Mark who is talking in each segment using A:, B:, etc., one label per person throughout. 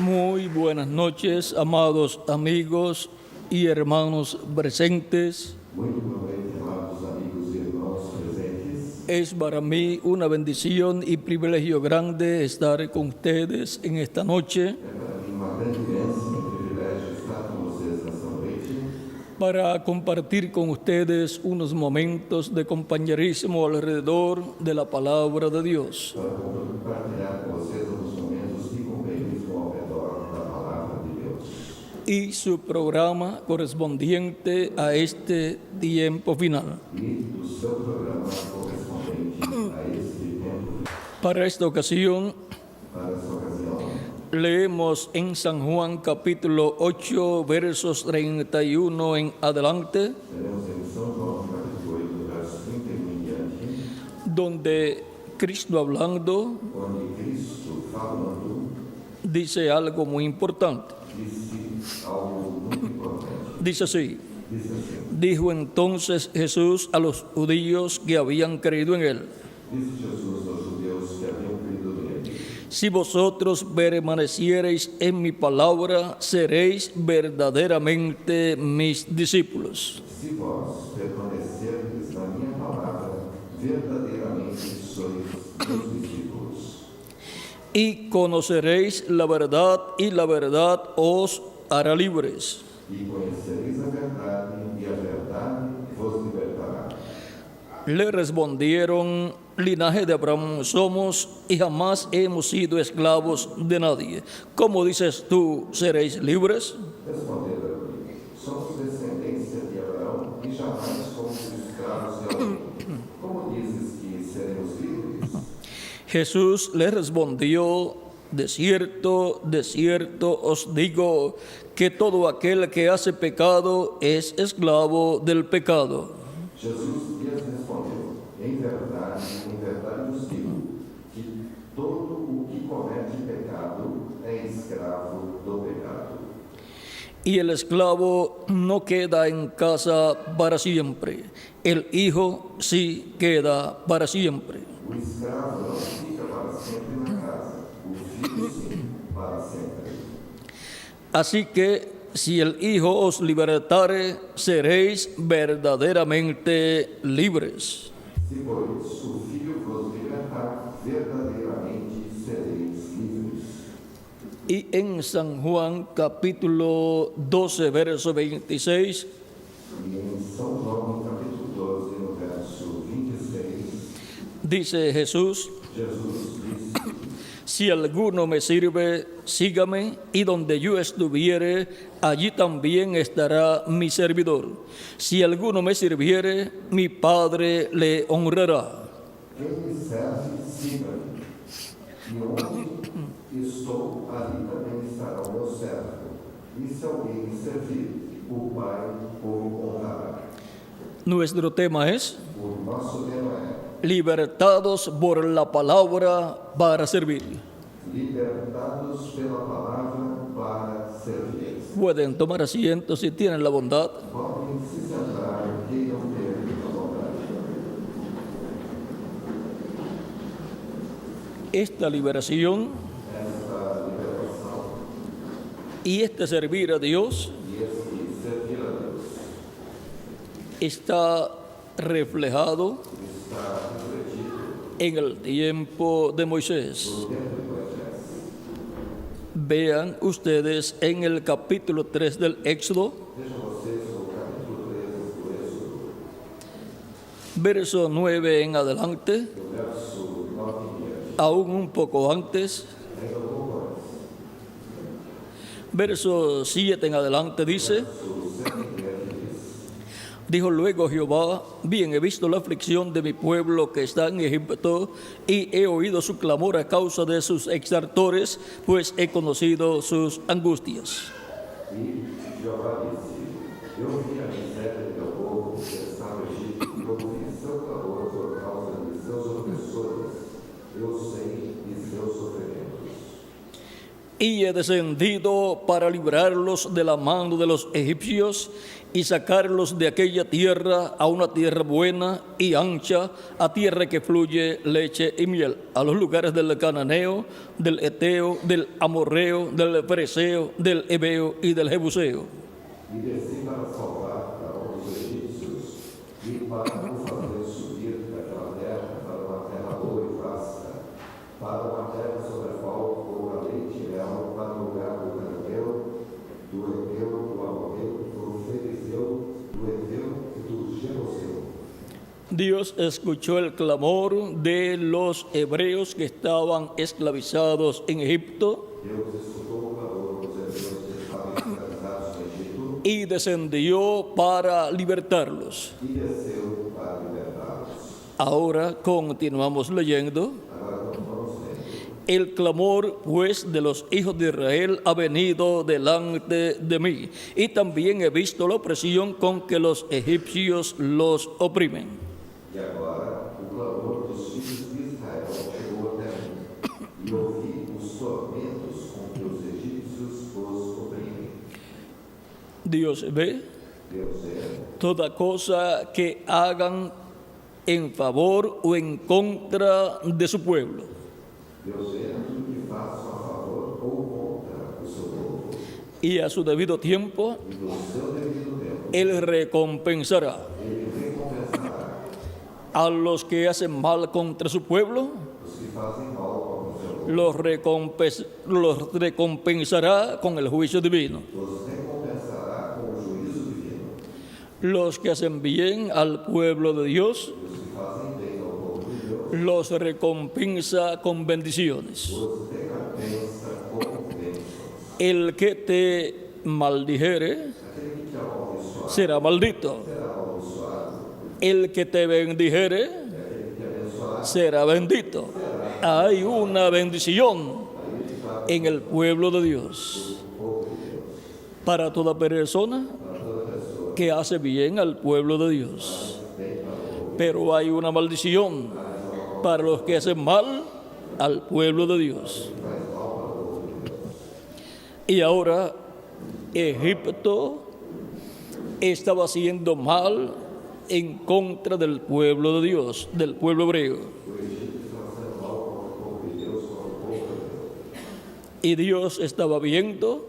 A: Muy buenas noches, amados amigos y hermanos presentes.
B: Muito boa noite, amados amigos e irmãos presentes.
A: Es para mí una bendición y privilegio grande estar con ustedes en esta noche
B: É para mim uma grande bênção e privilégio estar com vocês nesta noite
A: para compartir con ustedes unos momentos de compañerismo alrededor de la palabra de Dios.
B: para compartilhar com vocês alguns momentos de companheirismo ao redor da palavra de Deus
A: Y su programa correspondiente a este tiempo final.
B: e do seu programa correspondente a este tempo.
A: Para esta ocasión,
B: Para esta ocasião,
A: leemos en San Juan capítulo 8, versos 31 en adelante,
B: teremos em São João, capítulo 8, versos 31 em diante,
A: donde Cristo hablando
B: onde Cristo, falando,
A: dice algo muy importante.
B: disse algo muito importante.
A: Dice así:
B: Disse assim:
A: dijo entonces Jesús a los judíos que habían creído en él:
B: Disse Jesus aos judeus que haviam crido nele:
A: si vosotros permaneciereis en mi palabra, seréis verdaderamente mis discípulos.
B: Se vós permanecerdes na minha palavra, verdadeiramente sois meus discípulos.
A: Y conoceréis la verdad, y la verdad os hará libres.
B: E conhecereis a verdade, e a verdade vos libertará.
A: Le respondieron: linaje de Abraham somos y jamás hemos sido esclavos de nadie. ¿Cómo dices tú, seréis libres?
B: Responderam-lhe: Somos descendência de Abraão e jamais fomos escravos de alguém. Como dizes que seremos livres?
A: Jesús le respondió: de cierto os digo que todo aquel que hace pecado es esclavo del pecado.
B: Jesus lhes respondeu: em verdade vos digo, que todo o que comete pecado é escravo do pecado.
A: Y el esclavo no queda en casa para siempre, el hijo sí queda para siempre.
B: O escravo não fica para sempre na casa, o filho sim, para sempre.
A: Así que si el hijo os libertare, seréis verdaderamente libres.
B: Se, pois, o filho vos libertar, verdadeiramente sereis livres.
A: Y en San Juan capítulo 12, verso 26,
B: E em São João, capítulo 12, no verso 26,
A: dice Jesús:
B: Jesus disse:
A: si alguno me sirve, sígame, y donde yo estuviere, allí también estará mi servidor. Si alguno me sirviere, mi Padre le honrará.
B: Quem me serve, siga-me. E onde estou, ali também estará o meu servo. E se alguém me servir, o Pai o honrará.
A: Nuestro tema es:
B: O nosso tema é
A: libertados por la palabra para servir.
B: libertados pela palavra para servir.
A: Pueden tomar asiento si tienen la bondad.
B: Podem se sentar, queiram ter a vontade.
A: Esta liberación
B: Esta liberação
A: y este servir a Dios
B: e este servir a Deus
A: está reflejado
B: está refletido
A: en el tiempo de Moisés.
B: no tempo de Moisés.
A: Vean ustedes en el capítulo 3 del Éxodo,
B: Vejam vocês o capítulo 3 do Êxodo,
A: verso 9 en adelante,
B: do verso 9 em diante.
A: aún un poco antes,
B: Ainda um pouco antes,
A: verso 7 en adelante dice:
B: verso 7 em diante diz:
A: dijo luego Jehová: bien he visto la aflicción de mi pueblo que está en Egipto, y he oído su clamor a causa de sus exartores, pues he conocido sus angustias.
B: E Jeová disse: Eu vi a miséria do teu povo que está no Egito, e ouvi seu clamor por causa de seus opressores. Eu sei de seus sofrimentos.
A: y he descendido para librarlos de la mano de los egipcios y sacarlos de aquella tierra a una tierra buena y ancha, a tierra que fluye leche y miel, a los lugares del cananeo, del eteo, del amorreo, del fereceo, del heveo y del jebuseo.
B: E desci para salvar Faraó dos egípcios e para o fazer subir daquela terra para uma terra boa e vasta, para uma terra sobre a qual coura leite e mel, para o lugar do cananeu, do heveu, do amorreu, do fereceu, do heveu e do jebuseu.
A: Dios escuchó el clamor de los hebreos que estaban esclavizados en Egipto
B: Deus escutou o clamor dos hebreus que estavam escravizados no Egito
A: y descendió para libertarlos.
B: e desceu para libertá-los.
A: Ahora continuamos leyendo.
B: Agora vamos lendo.
A: El clamor, pues, de los hijos de Israel ha venido delante de mí, y también he visto la opresión con que los egipcios los oprimen.
B: E agora o clamor dos filhos de Israel chegou até mim, e ouvi os tormentos com que os egípcios os oprimem.
A: Dios ve
B: Deus é
A: toda cosa que hagan en favor o en contra de su pueblo.
B: Deus é tudo que façam a favor ou contra o seu povo,
A: Y a su debido tiempo,
B: e no seu devido tempo
A: Él recompensará
B: ele recompensará
A: a los que hacen mal contra su pueblo,
B: os que fazem mal contra o seu povo,
A: los recompensará con el juicio divino.
B: os recompensará com o juízo divino,
A: Los que hacen bien al pueblo de Dios,
B: e os que fazem bem ao povo de Deus,
A: los recompensa con bendiciones.
B: os recompensa com bênçãos.
A: El que te maldijere
B: Aquele que te amaldiçoar
A: será maldito.
B: será amaldiçoado,
A: El que te bendijere
B: e aquele que te abençoar
A: será bendito. Hay una bendición en el pueblo de Dios para toda persona que hace bien al pueblo de Dios. Pero hay una maldición para los que hacen mal al pueblo de Dios. Y ahora Egipto estaba haciendo mal en contra del pueblo de Dios, del pueblo hebreo. Y Dios estaba viendo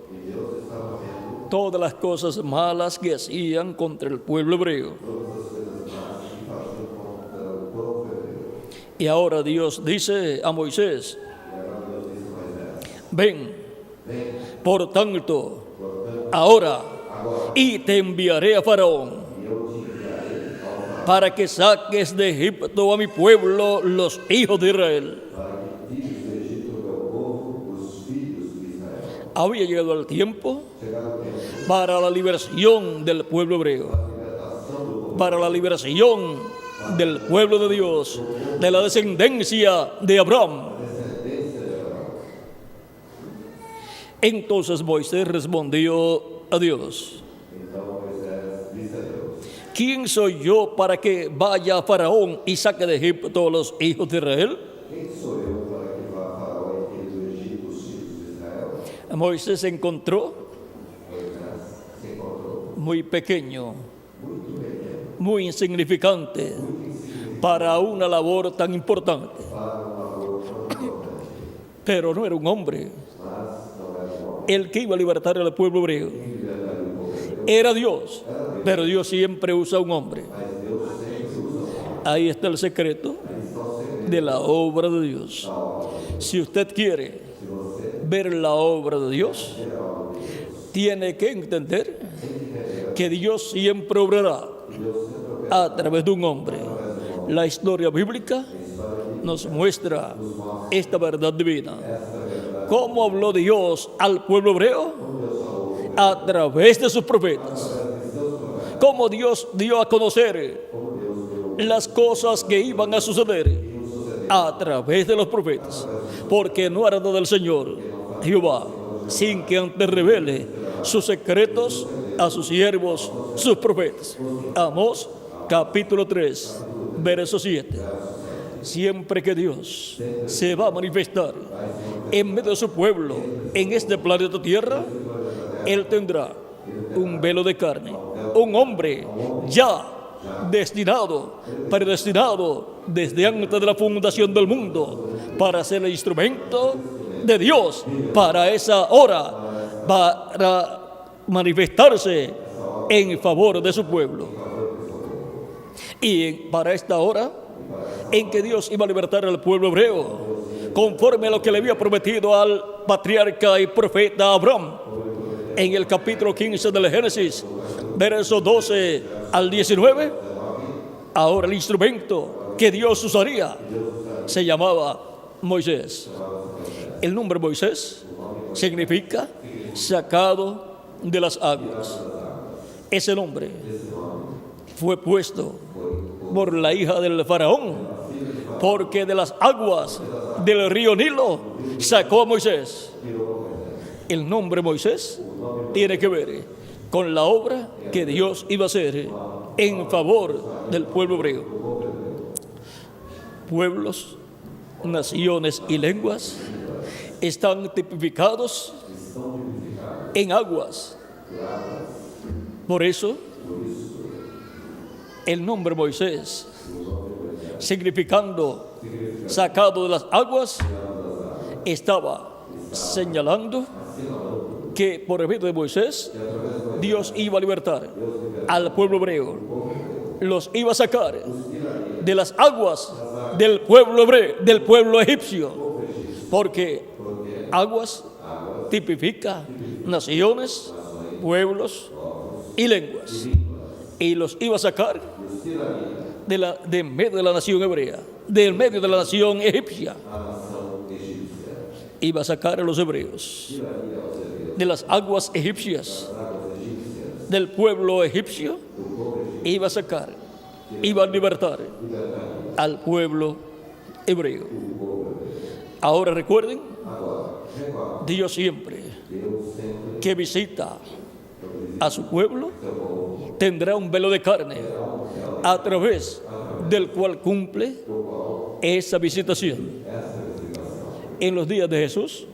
A: todas las cosas malas que hacían contra el pueblo hebreo. Y ahora Dios dice a Moisés: ven, por tanto, ahora, y te enviaré a Faraón, para que saques de Egipto a mi pueblo, los hijos de Israel. Había llegado el tiempo para la liberación del pueblo hebreo, para la liberación del pueblo de Dios, de la descendencia de Abraham. Entonces Moisés respondió a Dios: ¿quién soy yo para que vaya a Faraón y saque de Egipto a los hijos de Israel?
B: Quem sou eu para que vá a Faraó e tire do Egito os filhos de Israel?
A: Moisés se encontró
B: Se encontrou
A: muy pequeño, muy insignificante para una labor tan importante. Pero no era un hombre el que iba a libertar al pueblo hebreo. Era Dios, pero Dios siempre usa un hombre. Ahí está el secreto de la obra de Dios. Si usted quiere ver la obra de Dios, tiene que entender que Dios siempre obrará a través de un hombre. La historia bíblica nos muestra esta verdad divina. ¿Cómo habló Dios al pueblo hebreo? A través de sus profetas. ¿Cómo Dios dio a conocer las cosas que iban a suceder? A través de los profetas. Porque no hará del Señor Jehová sin que antes revele sus secretos a sus siervos, sus profetas. Amós capítulo 3, verso 7. Siempre que Dios se va a manifestar en medio de su pueblo, en este planeta Tierra, Él tendrá un velo de carne, un hombre ya destinado, predestinado desde antes de la fundación del mundo para ser el instrumento de Dios para esa hora, para manifestarse en favor de su pueblo. Y para esta hora en que Dios iba a libertar al pueblo hebreo, conforme a lo que le había prometido al patriarca y profeta Abraham, en el capítulo 15 del Génesis, versos 12 al 19, ahora el instrumento que Dios usaría se llamaba Moisés. El nombre Moisés significa sacado de las aguas. Ese nombre fue puesto por la hija del faraón, porque de las aguas del río Nilo sacó a Moisés. El nombre Moisés tiene que ver con la obra que Dios iba a hacer en favor del pueblo hebreo. Pueblos, naciones y lenguas están tipificados en aguas. Por eso, el nombre Moisés, significando sacado de las aguas, estaba señalando que por medio de Moisés Dios iba a libertar al pueblo hebreo, los iba a sacar de las aguas del pueblo hebreo, del pueblo egipcio, porque aguas tipifica naciones, pueblos y lenguas, y los iba a sacar de medio de la nación hebrea, del medio de la nación egipcia. Iba a sacar a los hebreos de las aguas egipcias, del pueblo egipcio. Iba a sacar, iba a libertar al pueblo hebreo. Ahora recuerden, Dios siempre que visita a su pueblo tendrá un velo de carne a través del cual cumple esa visitación. En los días de Jesús,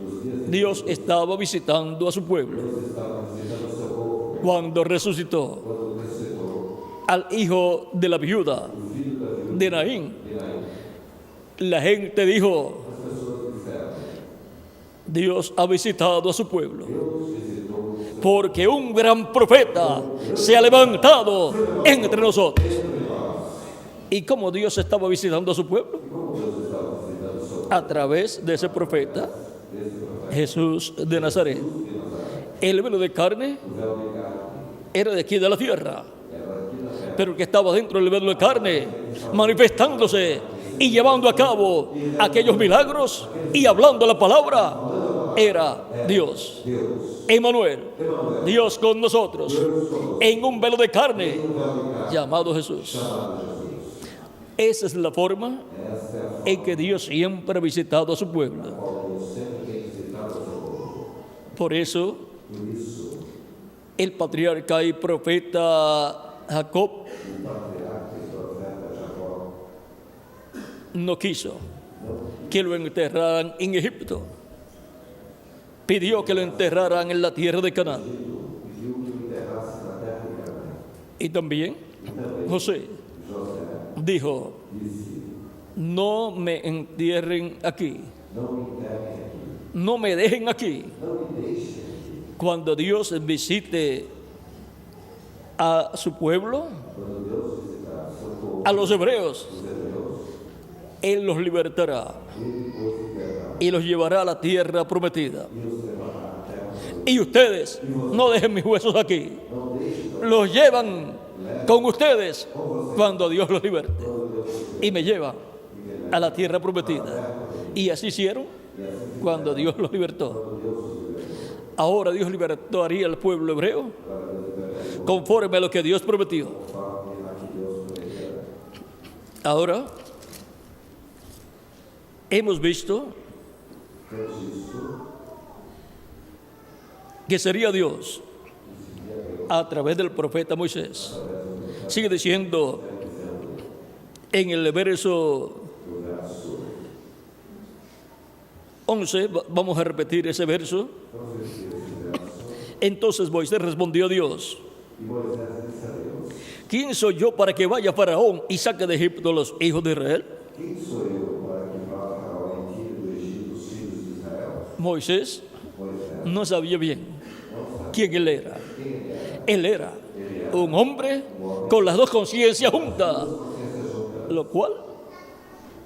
A: Dios estaba visitando a su pueblo. Cuando resucitó al hijo de la viuda de Naín, la gente dijo: Dios ha visitado a su pueblo, porque un gran profeta se ha levantado entre nosotros. ¿Y cómo Dios estaba visitando a su pueblo? A través de ese profeta, Jesús de Nazaret. El velo de carne era de aquí de la tierra, pero que estaba dentro del velo de carne, manifestándose y llevando a cabo aquellos milagros y hablando la palabra, era Dios. Emmanuel, Dios con nosotros, en un velo de carne llamado Jesús. Esa es la forma en que Dios siempre ha visitado a su pueblo. Por eso, el patriarca y profeta Jacob no quiso que lo enterraran en Egipto. Pidió que lo enterraran en la tierra de Canaán. Y también José dijo: no me entierren aquí, no me dejen aquí. Cuando Dios visite a su pueblo, a los hebreos, Él los libertará y los llevará a la tierra prometida. Y ustedes no dejen mis huesos aquí, los llevan con ustedes cuando Dios los liberte y me lleva a la tierra prometida. Y así hicieron cuando Dios los libertó. Ahora Dios libertaría al pueblo hebreo conforme a lo que Dios prometió. Ahora hemos visto que sería Dios a través del profeta Moisés. Sigue diciendo en el verso 11, vamos a repetir ese verso. Entonces Moisés respondió a Dios:
B: Y Moisés disse a Deus:
A: ¿quién soy yo para que vaya Faraón y saque de Egipto a los hijos de Israel?
B: Quem sou eu para que vá Faraó e tire do Egito os filhos de Israel?
A: Moisés
B: Moisés
A: no sabía bien quién él era. Él era un hombre con las dos conciencias juntas, lo cual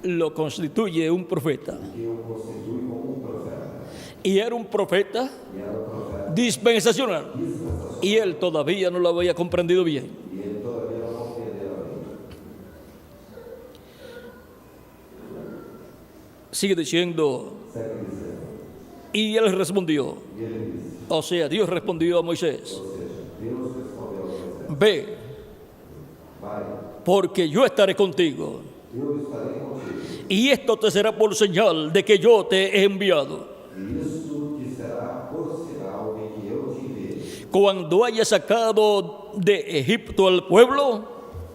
A: lo constituye un profeta.
B: que o constitui como profeta.
A: Y era un profeta
B: E era um profeta
A: dispensacional. Y él todavía no lo había comprendido bien.
B: e ele todavía não compreendera bem.
A: Sigue diciendo,
B: Segue dizendo.
A: y él respondió.
B: E ele disse,
A: O sea, Dios respondió a Moisés:
B: ou seja, Deus respondeu a Moisés:
A: ve,
B: vai,
A: porque yo estaré contigo.
B: eu estarei contigo.
A: Y esto te será por señal de que yo te he enviado.
B: E isto te será por sinal de que eu te enviei.
A: Cuando haya sacado de Egipto al pueblo,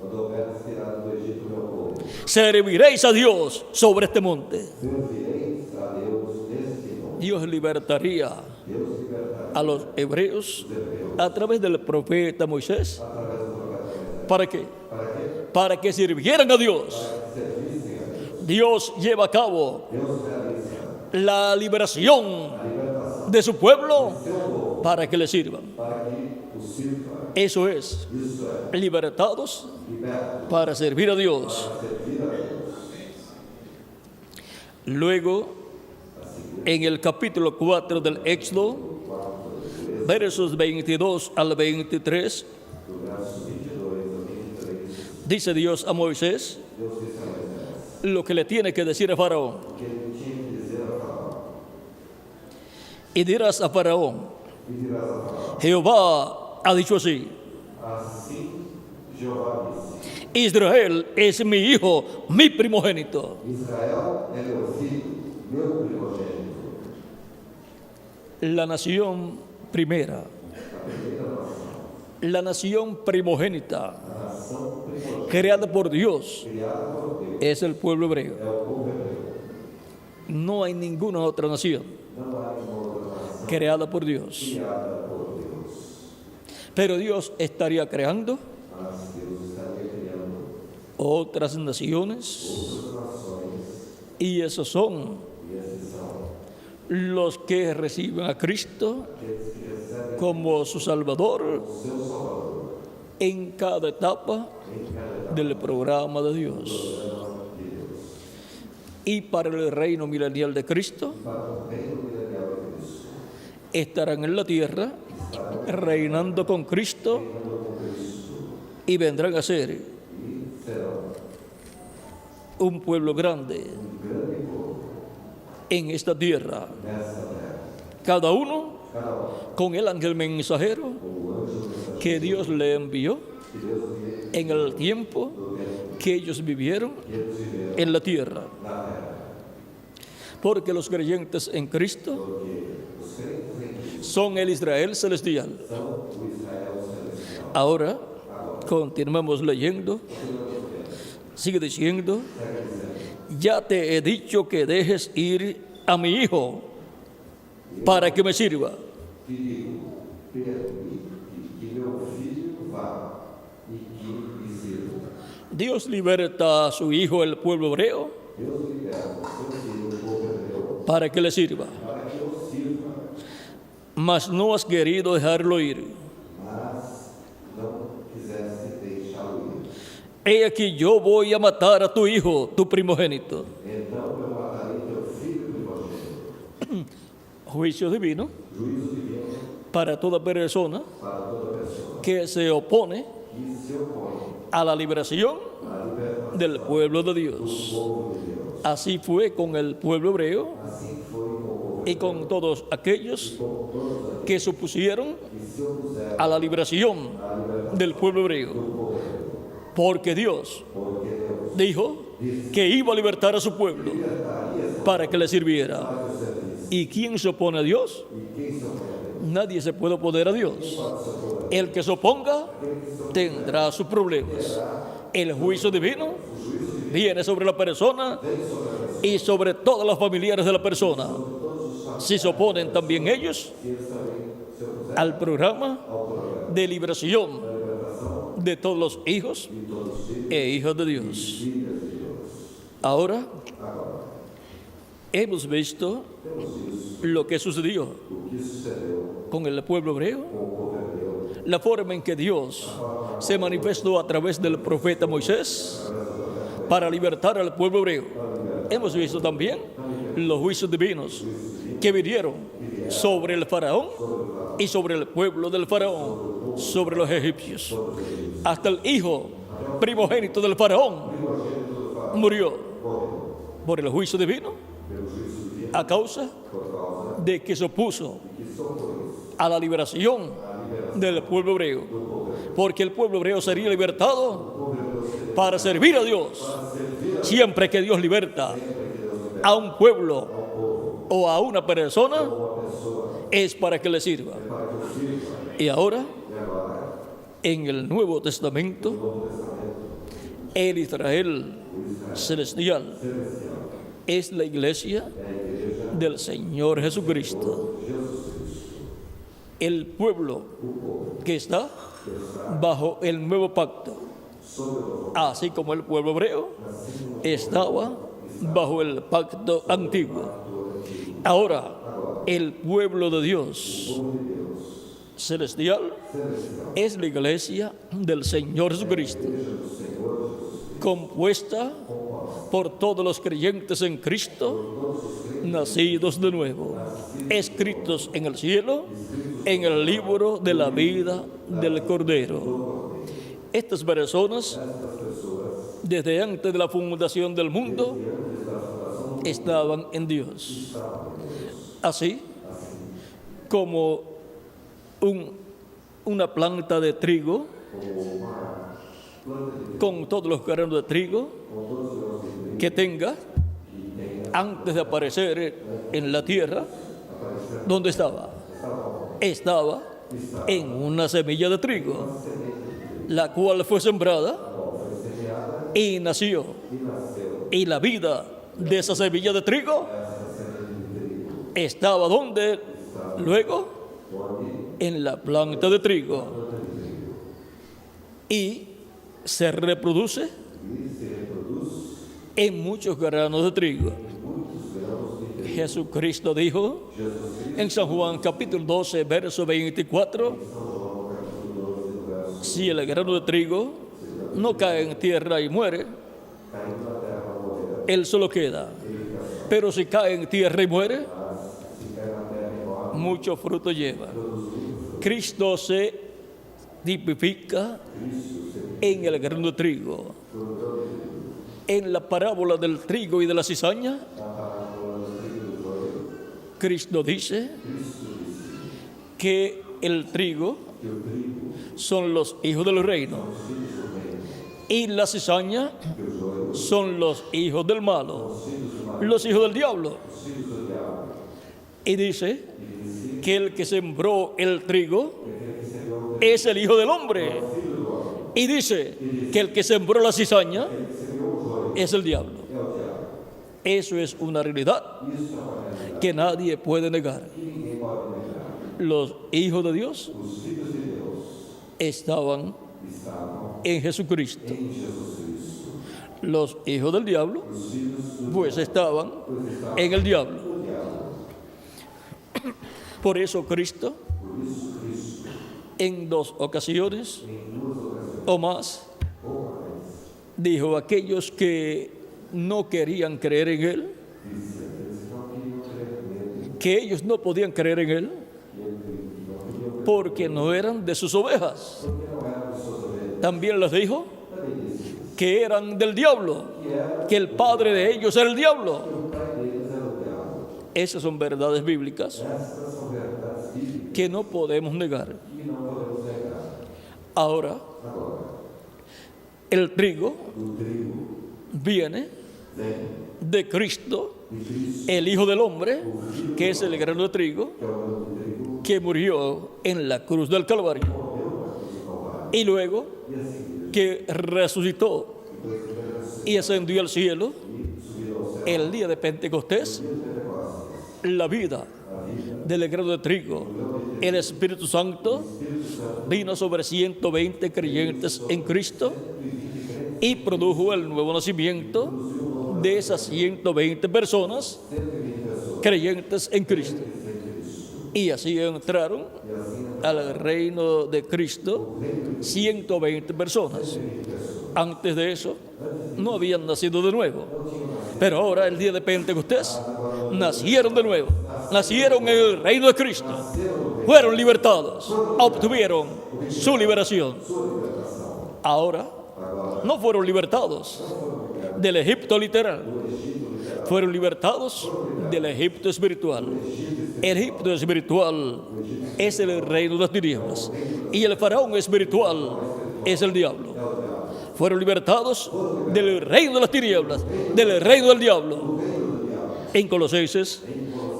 B: Quando houveres tirado do Egito meu povo,
A: serviréis a Dios sobre este monte.
B: servireis a Deus neste monte.
A: Dios libertaría
B: Deus libertará
A: a los hebreos a través del profeta Moisés.
B: através do profeta Moisés.
A: ¿Para qué?
B: Para quê?
A: Para que sirvieran a Dios.
B: Para que servissem a Deus.
A: Dios lleva a cabo
B: Deus realiza
A: la liberación
B: a libertação
A: de su pueblo
B: do seu povo
A: para que le sirvan.
B: para que o sirva.
A: Eso es,
B: Isso é
A: libertados
B: liberto
A: para servir a Dios.
B: para servir a Deus.
A: Luego, en el capítulo 4 del Éxodo, versos 22 al 23,
B: Do verso 22 ao 23,
A: dice Dios a Moisés
B: Deus disse a Moisés
A: lo que le tiene que decir a Faraón.
B: que ele tinha que dizer a Faraó.
A: Y dirás a Faraón:
B: E dirás a Faraó:
A: Jehová ha dicho así,
B: assim Jeová disse:
A: Israel es mi hijo, mi primogénito.
B: Israel é meu filho, meu primogênito.
A: La nación primera, la nación primogénita,
B: A nação primogênita
A: creada por Dios,
B: criada por Deus
A: es el pueblo hebreo.
B: é o povo hebreu.
A: No hay ninguna otra nación
B: Não há nenhuma outra nação
A: creada por Dios.
B: criada por Deus.
A: Pero Dios estaría creando
B: Mas Deus estaria criando
A: otras naciones,
B: outras nações,
A: y esos son
B: e esses são
A: los que reciben a Cristo
B: aqueles que recebem
A: como su Salvador
B: o seu Salvador
A: en cada etapa
B: em cada etapa
A: del programa de Dios.
B: de Deus.
A: Y para el reino milenial de Cristo
B: Para o reino milenial de Cristo,
A: estarán en la tierra reinando con Cristo y vendrán a ser
B: e serão
A: un pueblo grande
B: grande povo
A: en esta tierra,
B: nessa terra.
A: cada uno
B: Cada um
A: con el ángel mensajero
B: o anjo mensageiro
A: que Dios le envió
B: que Deus enviou
A: en el tiempo que ellos vivieron
B: que eles viveram
A: en la tierra.
B: na terra.
A: Porque los creyentes en Cristo
B: Porque os crentes em Cristo
A: son el Israel celestial.
B: são o Israel celestial.
A: Ahora, continuemos leyendo. Sigue diciendo: ya te he dicho que dejes ir a mi hijo para que me sirva.
B: Te digo, permite que meu filho vá e que lhe sirva.
A: Dios liberta a su hijo, el pueblo hebreo,
B: Deus liberta o seu filho, o povo hebreu,
A: para que le sirva.
B: para que o sirva,
A: Mas no has querido dejarlo ir.
B: mas não quisesse deixá-lo ir.
A: He aquí yo voy a matar a tu hijo, tu primogénito.
B: Então eu matarei teu filho primogênito.
A: Juicio divino
B: Juízo divino
A: para toda persona
B: para toda pessoa
A: que se opone
B: que se opõe
A: a la liberación
B: à libertação
A: del pueblo de
B: do
A: Dios.
B: povo de Deus.
A: Así fue con el pueblo hebreo
B: Assim foi com o povo
A: y con todos aquellos
B: com todos
A: que se opusieron
B: que se opuseram
A: a la liberación
B: à libertação
A: del pueblo hebreo.
B: do povo hebreu.
A: Porque Dios
B: Porque Deus
A: dijo que iba a libertar a su pueblo para que le sirviera.
B: faz o serviço.
A: ¿Y quién se opone a Dios?
B: E quem se opõe a Deus
A: Nadie se puede oponer a Dios.
B: pode se opor.
A: El que se oponga tendrá sus problemas. El juicio divino viene sobre la persona y sobre todas las familiares de la persona. si se oponen también ellos al programa de liberación de todos los hijos e hijas de Dios. Ahora hemos visto lo que sucedió con el pueblo hebreo, la forma en que Dios se manifestó a través del profeta Moisés para libertar al pueblo hebreo. Hemos visto también los juicios divinos que vinieron sobre el faraón y sobre el pueblo del faraón, sobre los egipcios. Hasta el hijo primogénito del faraón murió por el juicio divino a causa de que se opuso a la liberación del pueblo hebreo, porque el pueblo hebreo sería libertado para servir a Dios. Siempre que Dios liberta a un pueblo o a una persona, es para que le sirva. Y ahora, en el Nuevo Testamento, el Israel celestial es la iglesia del Señor Jesucristo. El pueblo que está bajo el nuevo pacto, así como el pueblo hebreo estaba bajo el pacto antiguo. Ahora, el pueblo de Dios celestial es la iglesia del Señor Jesucristo, compuesta por todos los creyentes en Cristo, nacidos de nuevo, escritos en el cielo, en el libro de la vida del Cordero. Estas personas, desde antes de la fundación del mundo, estaban en Dios. Así como una planta de trigo, con todos los granos de trigo que tenga, antes de aparecer en la tierra, ¿dónde estaba? Estaba en una semilla de trigo, la cual fue sembrada y nació. Y la vida de esa semilla de trigo estaba ¿dónde? Luego, en la planta de trigo. Y se reproduce en muchos granos de trigo. Jesucristo dijo en San Juan capítulo 12, verso 24, si el grano de trigo no cae en tierra y muere, él solo queda. Pero si cae en tierra y muere, mucho fruto lleva. Cristo se tipifica en el grano de trigo. En la parábola del trigo y de la cizaña, Cristo dice que el trigo son los hijos del reino y la cizaña son los hijos del malo, los hijos del diablo. Y dice que el que sembró el trigo es el Hijo del Hombre. Y dice que el que sembró la cizaña es el diablo. Eso es una realidad que nadie puede negar. Los hijos de Dios estaban en Jesucristo. Los hijos del diablo, pues estaban en el diablo. Por eso Cristo, en 2 ocasiones o más, dijo a aquellos que no querían creer en Él, que ellos no podían creer en Él porque no eran de sus ovejas. También les dijo que eran del diablo, que el padre de ellos era el diablo. Esas son verdades bíblicas que no podemos negar. Ahora, el trigo viene de Cristo, el Hijo del Hombre, que es el grano de trigo, que murió en la cruz del Calvario. Y luego que resucitó y ascendió al cielo el día de Pentecostés, la vida del grano de trigo. El Espíritu Santo vino sobre 120 creyentes en Cristo y produjo el nuevo nacimiento de esas 120 personas creyentes en Cristo. Y así entraron al reino de Cristo 120 personas. Antes de eso, no habían nacido de nuevo. Pero ahora, el día de Pentecostés, nacieron de nuevo. Nacieron en el reino de Cristo. Fueron libertados. Obtuvieron su liberación. Ahora, no fueron libertados del Egipto literal. Fueron libertados del Egipto espiritual. El Egipto espiritual es el reino de las tinieblas. Y el faraón espiritual es el diablo. Fueron libertados del reino de las tinieblas, del reino del diablo. En Colosenses,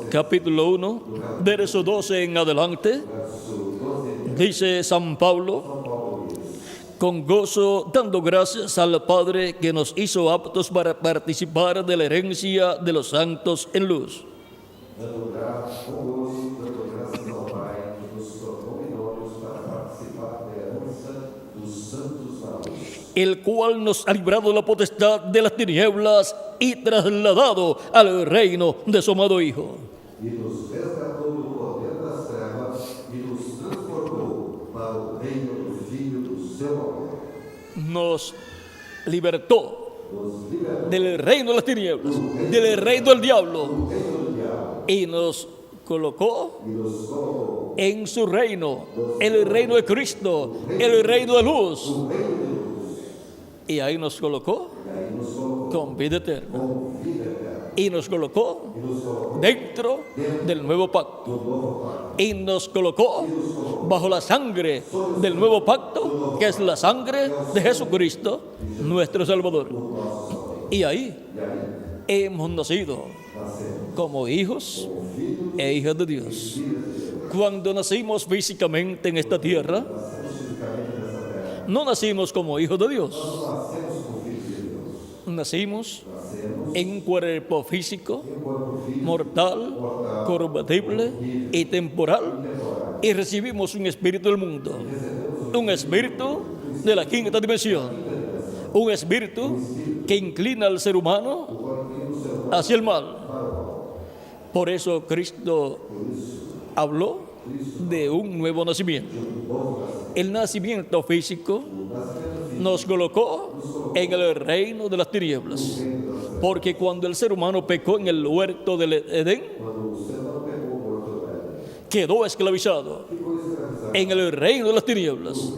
A: capítulo 1, verso 12 en adelante, dice San Pablo: con gozo dando gracias al Padre que nos hizo aptos para participar de la herencia de los santos en luz.
B: Dando graças ao Pai que nos tornou idôneos para participar da herança dos santos na luz.
A: El cual nos ha librado de la potestad de las tinieblas y trasladado al reino de su amado Hijo.
B: E nos resgatou do poder das trevas e nos transportou para o reino do Filho do seu amor.
A: Nos libertó del reino de las tinieblas, del reino del diablo, y nos colocó en su reino, el reino de Cristo, el reino de luz. Y ahí nos colocó con vida eterna. Y nos colocó dentro del nuevo pacto. Y nos colocó bajo la sangre del nuevo pacto, que es la sangre de Jesucristo, nuestro Salvador. Y ahí hemos nacido como hijos e hijas de Dios. Cuando nacimos físicamente en esta tierra, no nacimos como hijos de Dios. Nacimos en un cuerpo físico, mortal, corruptible y temporal, y recibimos un espíritu del mundo, un espíritu de la quinta dimensión, un espíritu que inclina al ser humano hacia el mal. Por eso Cristo habló de un nuevo nacimiento. El nacimiento físico nos colocó en el reino de las tinieblas, porque cuando el ser humano pecó en el huerto del Edén, quedó esclavizado en el reino de las tinieblas.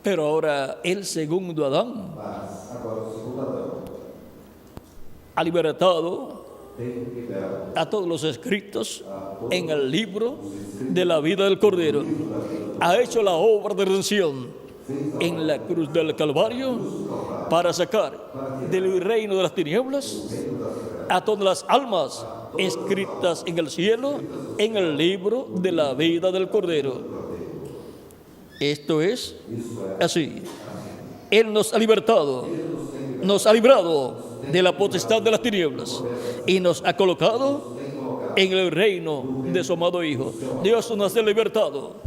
A: Pero ahora el segundo Adán ha libertado a todos los escritos en el libro de la vida del Cordero. Ha hecho la obra de redención en la cruz del Calvario para sacar del reino de las tinieblas a todas las almas escritas en el cielo en el libro de la vida del Cordero. Esto es así. Él nos ha libertado, nos ha librado de la potestad de las tinieblas y nos ha colocado en el reino de su amado Hijo. Dios nos ha libertado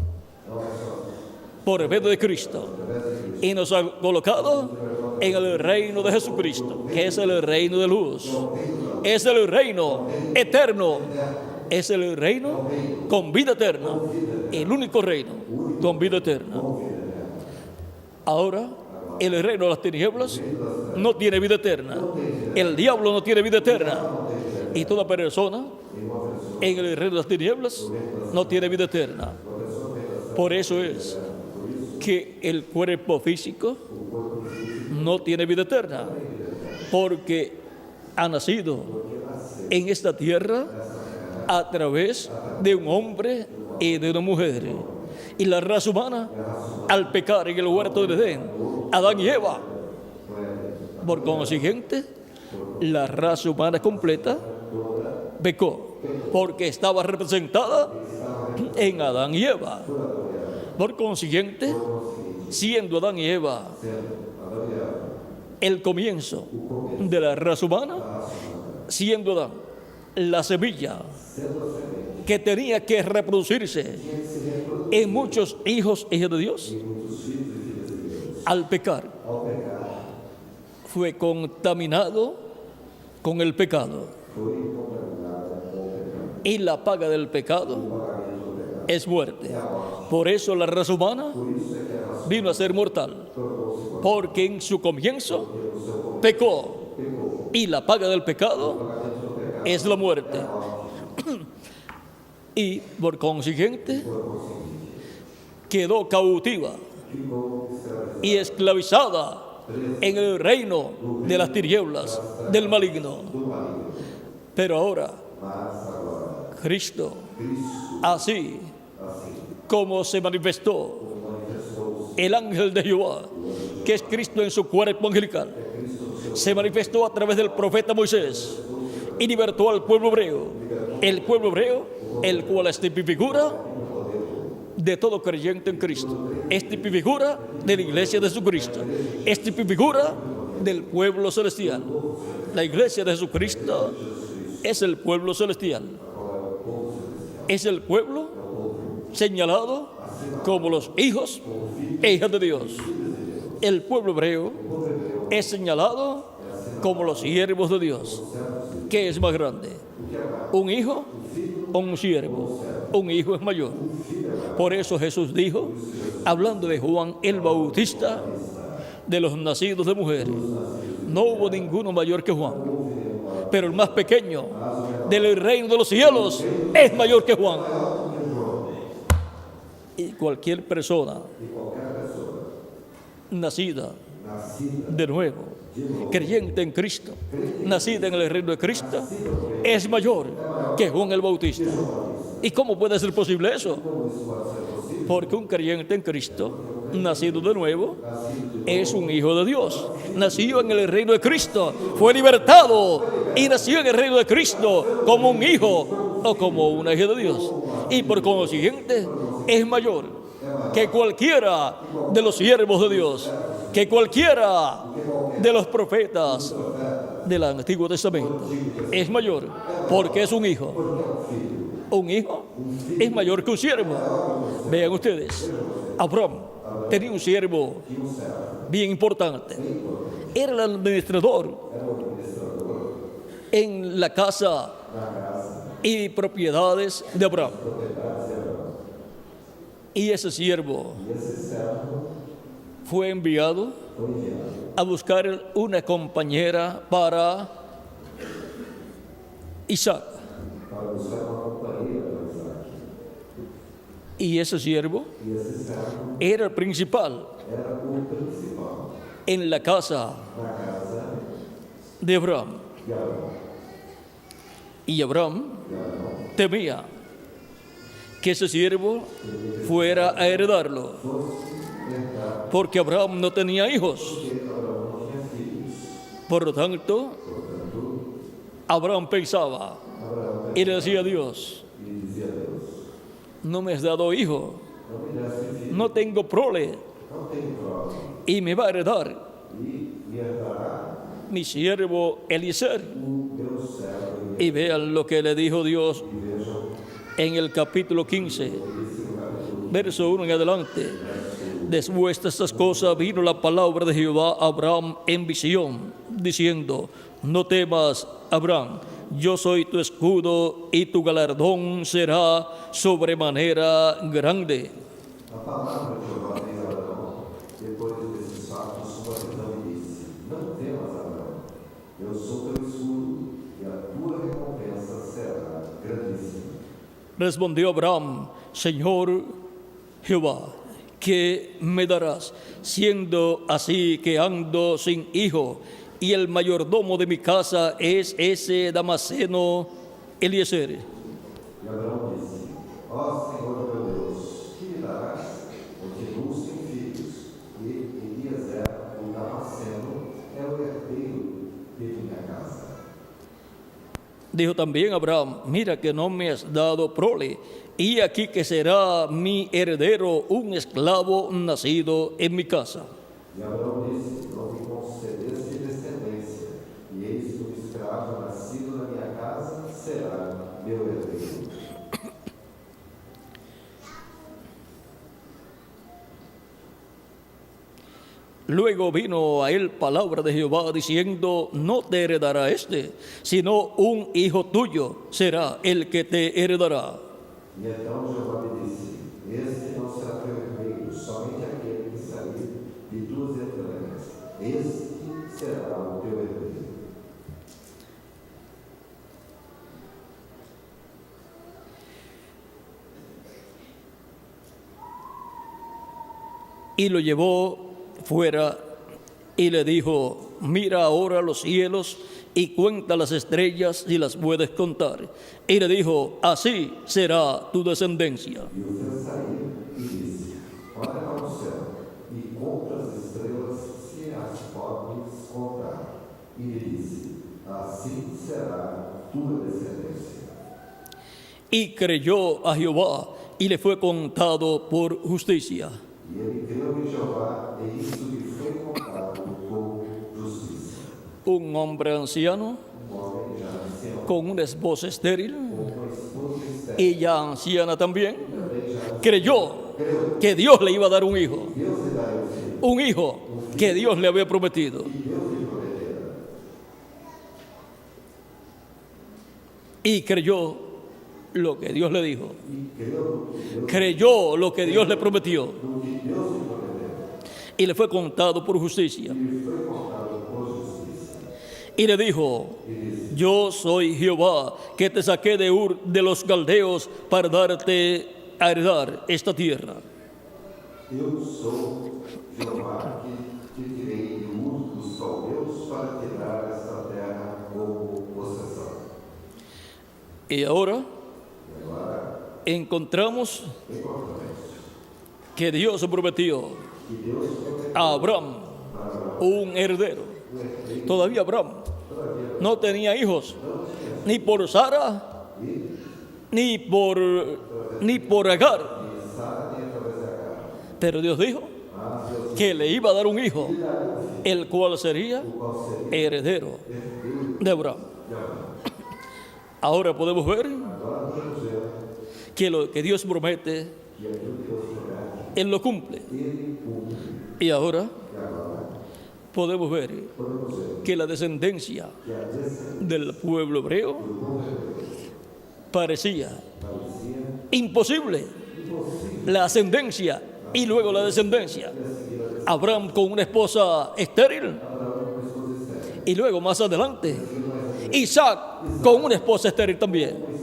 A: por medio de Cristo y nos ha colocado en el reino de Jesucristo, que es el reino de luz, es el reino eterno, es el reino con vida eterna, el único reino con vida eterna. Ahora el reino de las tinieblas no tiene vida eterna, el diablo no tiene vida eterna, y toda persona en el reino de las tinieblas no tiene vida eterna. Por eso es que el cuerpo físico no tiene vida eterna, porque ha nacido en esta tierra a través de un hombre y de una mujer. Y la raza humana, al pecar en el huerto del Edén, Adán y Eva, por consiguiente, la raza humana completa pecó, porque estaba representada en Adán y Eva. Por consiguiente, siendo Adán y Eva el comienzo de la raza humana, siendo Adán la semilla que tenía que reproducirse en muchos hijos e hijas de Dios, al pecar, fue contaminado con el pecado. Y la paga del pecado es muerte. Por eso la raza humana vino a ser mortal, porque en su comienzo pecó, y la paga del pecado es la muerte. Y por consiguiente quedó cautiva y esclavizada en el reino de las tinieblas del maligno. Pero ahora Cristo, así como se manifestó el ángel de Jehová, que es Cristo en su cuerpo angelical, se manifestó a través del profeta Moisés y libertó al pueblo hebreo. El pueblo hebreo, el cual es tipifigura de todo creyente en Cristo, es tipifigura de la iglesia de Jesucristo, es tipifigura del pueblo celestial. La iglesia de Jesucristo es el pueblo celestial, es el pueblo señalado como los hijos e hijas de Dios. El pueblo hebreo es señalado como los siervos de Dios. ¿Qué es más grande? ¿Un hijo o un siervo? Un hijo es mayor. Por eso Jesús dijo, hablando de Juan el Bautista, de los nacidos de mujer, no hubo ninguno mayor que Juan, pero el más pequeño del reino de los cielos es mayor que Juan. Y cualquier persona nacida de nuevo, creyente en Cristo, nacida en el reino de Cristo, es mayor que Juan el Bautista. ¿Y cómo puede ser posible eso? Porque un creyente en Cristo, nacido de nuevo, es un hijo de Dios. Nació en el reino de Cristo, fue libertado y nació en el reino de Cristo como un hijo o como una hija de Dios. Y por consiguiente es mayor que cualquiera de los siervos de Dios, que cualquiera de los profetas del Antiguo Testamento. Es mayor porque es un hijo. Un hijo es mayor que un siervo. Vean ustedes, Abraham tenía un siervo bien importante. Era el administrador en la casa y propiedades de Abraham. Y ese siervo fue enviado a buscar una compañera para Isaac. Y ese siervo era el principal en la casa de Abraham. Y Abraham temía que ese siervo fuera a heredarlo, porque Abraham no tenía hijos. Por lo tanto, Abraham pensaba y le decía a Dios, no me has dado hijo, no tengo prole, y me va a heredar mi siervo Eliezer. Y vean lo que le dijo Dios en el capítulo 15, verso 1 en adelante. Después de estas cosas vino la palabra de Jehová a Abraham en visión, diciendo, no temas, Abraham, yo soy tu escudo y tu galardón será sobremanera grande.
B: A palavra de Jeová veio a Abraão, depois desses fatos, sua visão e disse, não temas, Abraão, eu sou teu escudo e a tua recompensa será grandíssima.
A: Respondió Abraham, Señor Jehová, ¿qué me darás, siendo así que ando sin hijo, y el mayordomo de mi casa es ese Damaseno Eliezer?
B: E Abraão disse, ó Senhor meu Deus, que me darás? Continuo sem filhos, e Eliezer, o Damaseno, é o herdeiro de minha casa.
A: Dijo también Abraham, mira que no me has dado prole, y aquí que será mi heredero un esclavo nacido en mi casa.
B: E Abraão disse, não me concedeste descendência, e eis que um escravo nascido na minha casa será
A: Luego vino a él palabra de Jehová diciendo: no te heredará sino un hijo tuyo será el que te heredará.
B: E então Jeová me disse: este não será teu herdeiro, somente aquele que sair de tuas entranhas. Este será o teu herdeiro.
A: Y lo llevó fuera y le dijo: mira ahora los cielos y cuenta las estrellas si las puedes contar. Y le dijo: así será tu descendencia.
B: E o fez sair e disse: olha para o céu e conta as estrelas se as podes contar. E lhe disse: assim será tua descendência.
A: Y creyó a Jehová y le fue contado por justicia.
B: E ele creu em Jeová, e isso lhe foi contado por justiça.
A: Un hombre anciano
B: Homem já ancião,
A: con una esposa estéril
B: com uma esposa estéril,
A: y ya anciana también,
B: também já
A: creyó que Dios le iba a dar un hijo,
B: Deus lhe dará o filho,
A: un hijo que Dios le había prometido.
B: e Deus lhe prometerá.
A: Y creyó lo que Dios le dijo.
B: E creu
A: Creyó lo que Dios le prometió.
B: no que Deus lhe prometeu,
A: Y le fue contado por justicia.
B: e lhe foi contado por justiça.
A: Y le dijo: yo soy Jehová, que te saqué de Ur de los Caldeos para darte a heredar esta tierra.
B: Eu sou Jeová, que te tirei de Ur dos Caldeus para te dar esta terra como possessão.
A: Y ahora
B: E agora
A: encontramos
B: encontramos
A: que Dios prometió
B: que Deus prometeu
A: a Abraham un heredero. Todavía Abraham no tenía hijos, ni por Sara, ni por Agar. Pero Dios dijo que le iba a dar un hijo, el cual sería heredero de Abraham. Ahora podemos ver que lo que Dios promete, Él lo cumple. Y ahora podemos ver que la descendencia del pueblo hebreo parecía imposible. La ascendencia y luego la descendencia. Abraham con una esposa estéril. Y luego más adelante, Isaac con una esposa estéril también.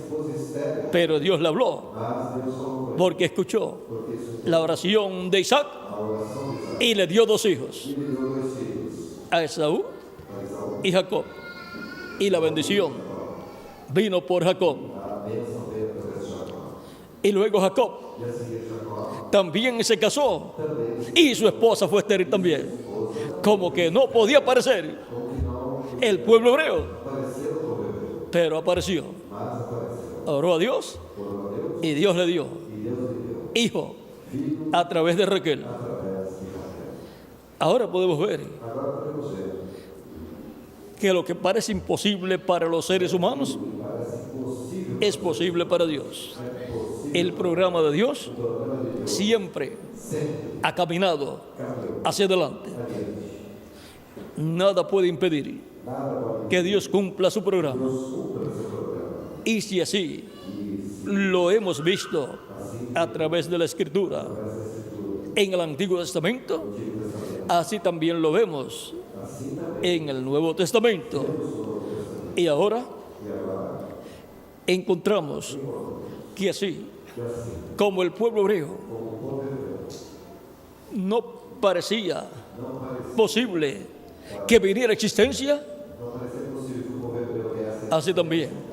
A: Pero Dios le habló porque escuchó la oración de Isaac y le dio 2 hijos, a Esaú y Jacob. Y la bendición vino por Jacob. Y luego Jacob también se casó y su esposa fue estéril también. Como que no podía aparecer el pueblo hebreo, pero apareció. Oró a Dios y Dios le dio hijo a través de Raquel. Ahora podemos ver que lo que parece imposible para los seres humanos es posible para Dios. El programa de Dios siempre ha caminado hacia adelante. Nada puede impedir que Dios cumpla su programa. Y si así lo hemos visto a través de la Escritura en el Antiguo Testamento, así también lo vemos en el Nuevo Testamento. Y ahora encontramos que así como el pueblo hebreo no parecía posible que viniera a existencia, así también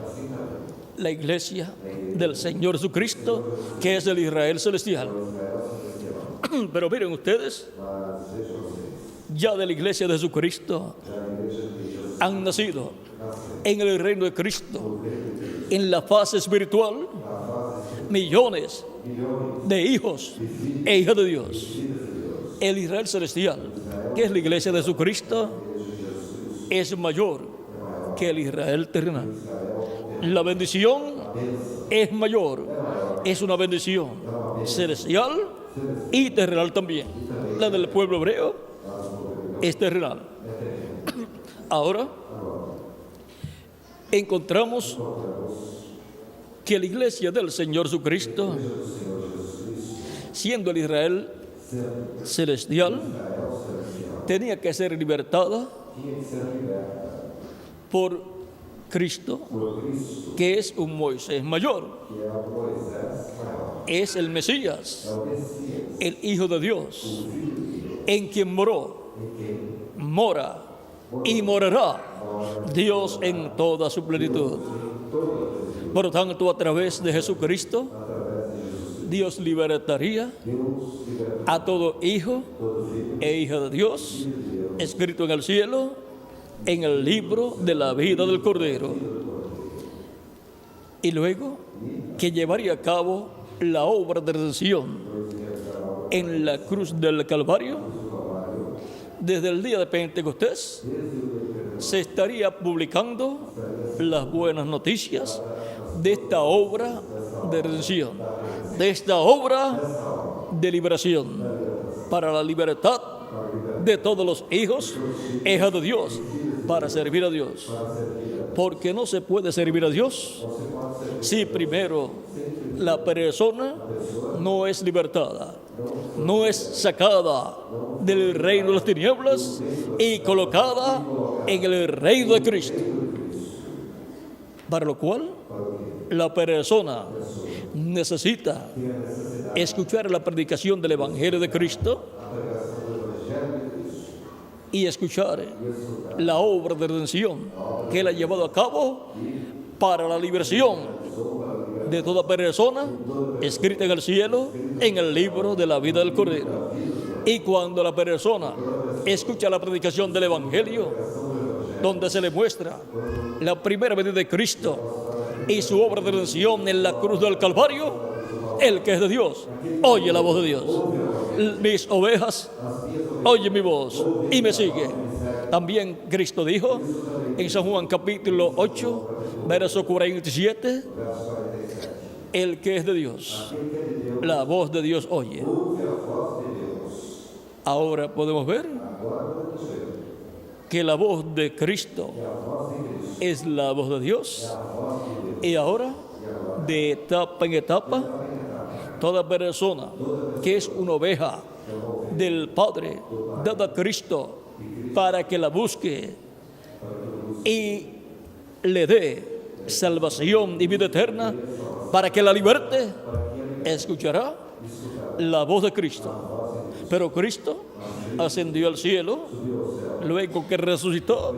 A: la iglesia del Señor Jesucristo, que es el Israel celestial. Pero miren ustedes, ya de la iglesia de Jesucristo han nacido en el reino de Cristo, en la fase espiritual, millones de hijos e hijas de Dios. El Israel celestial, que es la iglesia de Jesucristo, es mayor que el Israel terrenal. La bendición es mayor, es una bendición celestial y terrenal también. La del pueblo hebreo es terrenal. Ahora encontramos que la iglesia del Señor Jesucristo, siendo el Israel celestial, tenía que ser libertada por Cristo, que es un Moisés mayor, es el Mesías, el Hijo de Dios, en quien moró, mora y morará Dios en toda su plenitud. Por lo tanto, a través de Jesucristo, Dios libertaría a todo hijo e hija de Dios, escrito en el cielo, en el libro de la vida del Cordero. Y luego que llevaría a cabo la obra de redención en la cruz del Calvario, desde el día de Pentecostés, se estaría publicando las buenas noticias de esta obra de redención, de esta obra de liberación para la libertad de todos los hijos, hijas de Dios, para servir a Dios. Porque no se puede servir a Dios si primero la persona no es libertada, no es sacada del reino de las tinieblas y colocada en el reino de Cristo. Para lo cual, la persona necesita escuchar la predicación del Evangelio de Cristo y escuchar la obra de redención que Él ha llevado a cabo para la liberación de toda persona escrita en el cielo, en el libro de la vida del Cordero. Y cuando la persona escucha la predicación del Evangelio, donde se le muestra la primera venida de Cristo y su obra de redención en la cruz del Calvario, el que es de Dios oye la voz de Dios. Mis ovejas oyen mi voz y me sigue. También Cristo dijo en San Juan capítulo 8, verso 47, el que es de Dios, la voz de Dios oye. Ahora podemos ver que la voz de Cristo es la voz de Dios. Y ahora, de etapa en etapa, toda persona que es una oveja del Padre, dada a Cristo para que la busque y le dé salvación y vida eterna, para que la liberte, escuchará la voz de Cristo. Pero Cristo ascendió al cielo, luego que resucitó,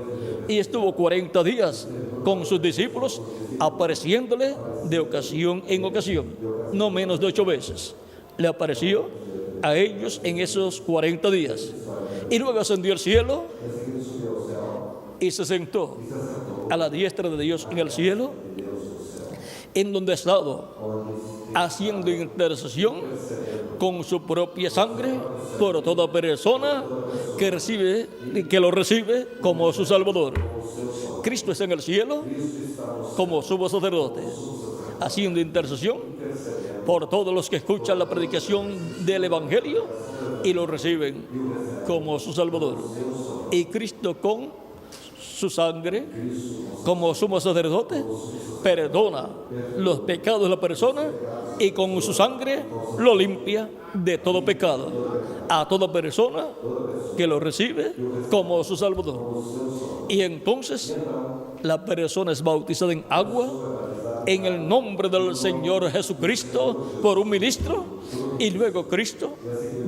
A: y estuvo 40 días con sus discípulos, apareciéndole de ocasión en ocasión, no menos de 8 veces. Le apareció a ellos en esos 40 días. Y luego ascendió al cielo y se sentó a la diestra de Dios en el cielo, en donde ha estado haciendo intercesión con su propia sangre por toda persona que lo recibe como su Salvador. Cristo está en el cielo como sumo sacerdote, haciendo intercesión por todos los que escuchan la predicación del Evangelio y lo reciben como su Salvador. Y Cristo con su sangre, como sumo sacerdote, perdona los pecados de la persona y con su sangre lo limpia de todo pecado a toda persona que lo recibe como su Salvador. Y entonces la persona es bautizada en agua en el nombre del Señor Jesucristo por un ministro, y luego Cristo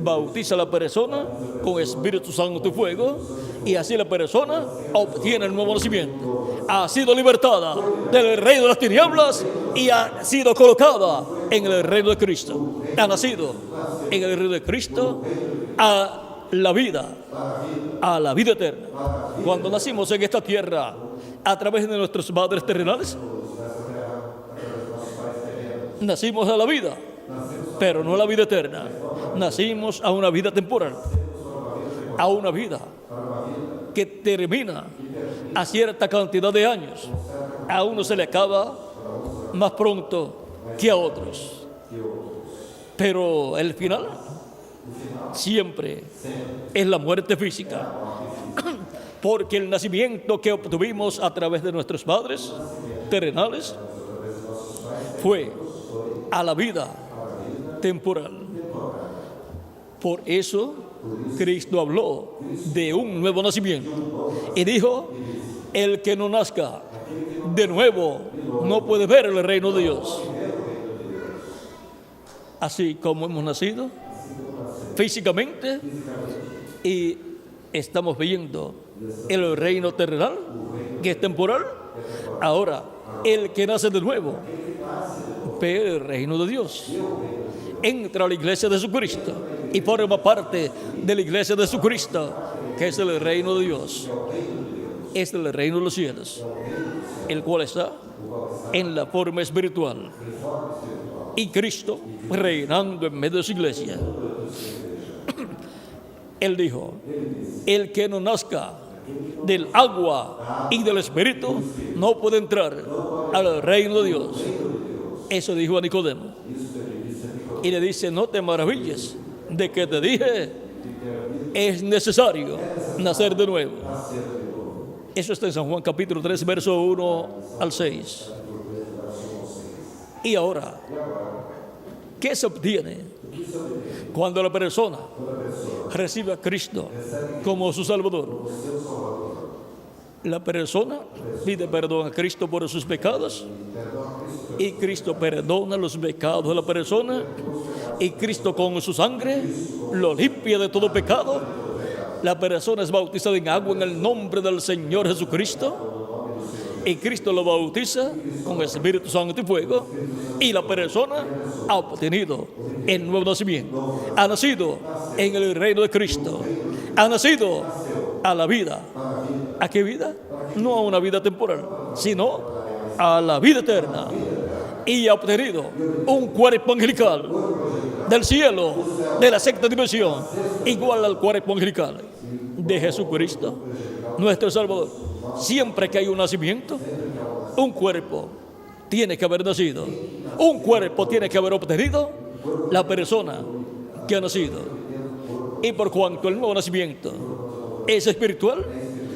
A: bautiza a la persona con Espíritu Santo y fuego, y así la persona obtiene el nuevo nacimiento. Ha sido libertada del reino de las tinieblas y ha sido colocada en el reino de Cristo. Ha nacido en el reino de Cristo a la vida eterna. Cuando nacimos en esta tierra a través de nuestros padres terrenales, nacimos a la vida, pero no a la vida eterna. Nacimos a una vida temporal, a una vida que termina a cierta cantidad de años. A uno se le acaba más pronto que a otros, pero el final siempre es la muerte física. Porque el nacimiento que obtuvimos a través de nuestros padres terrenales fue a la vida temporal. Por eso Cristo habló de un nuevo nacimiento y dijo: el que no nazca de nuevo no puede ver el reino de Dios. Así como hemos nacido físicamente y estamos viendo el reino terrenal, que es temporal, ahora el que nace de nuevo ve el reino de Dios. Entra a la iglesia de Jesucristo y forma parte de la iglesia de Jesucristo, que es el reino de Dios. Es el reino de los cielos, el cual está en la forma espiritual. Y Cristo reinando en medio de su iglesia. Él dijo: el que no nazca del agua y del espíritu no puede entrar al reino de Dios. Eso dijo a Nicodemo. Y le dice: no te maravilles de que te dije, es necesario nacer de nuevo. Eso está en San Juan capítulo 3, verso 1 al 6. Y ahora, ¿qué se obtiene cuando la persona recibe a Cristo como su Salvador? La persona pide perdón a Cristo por sus pecados y Cristo perdona los pecados de la persona y Cristo con su sangre lo limpia de todo pecado. La persona es bautizada en agua en el nombre del Señor Jesucristo y Cristo lo bautiza con Espíritu Santo y fuego, y la persona ha obtenido el nuevo nacimiento, ha nacido en el reino de Cristo, ha nacido a la vida. ¿A qué vida? No a una vida temporal, sino a la vida eterna, y ha obtenido un cuerpo angelical del cielo, de la sexta dimensión, igual al cuerpo angelical de Jesucristo, nuestro Salvador. Siempre que hay un nacimiento, un cuerpo tiene que haber nacido, un cuerpo tiene que haber obtenido la persona que ha nacido. Y por cuanto el nuevo nacimiento es espiritual,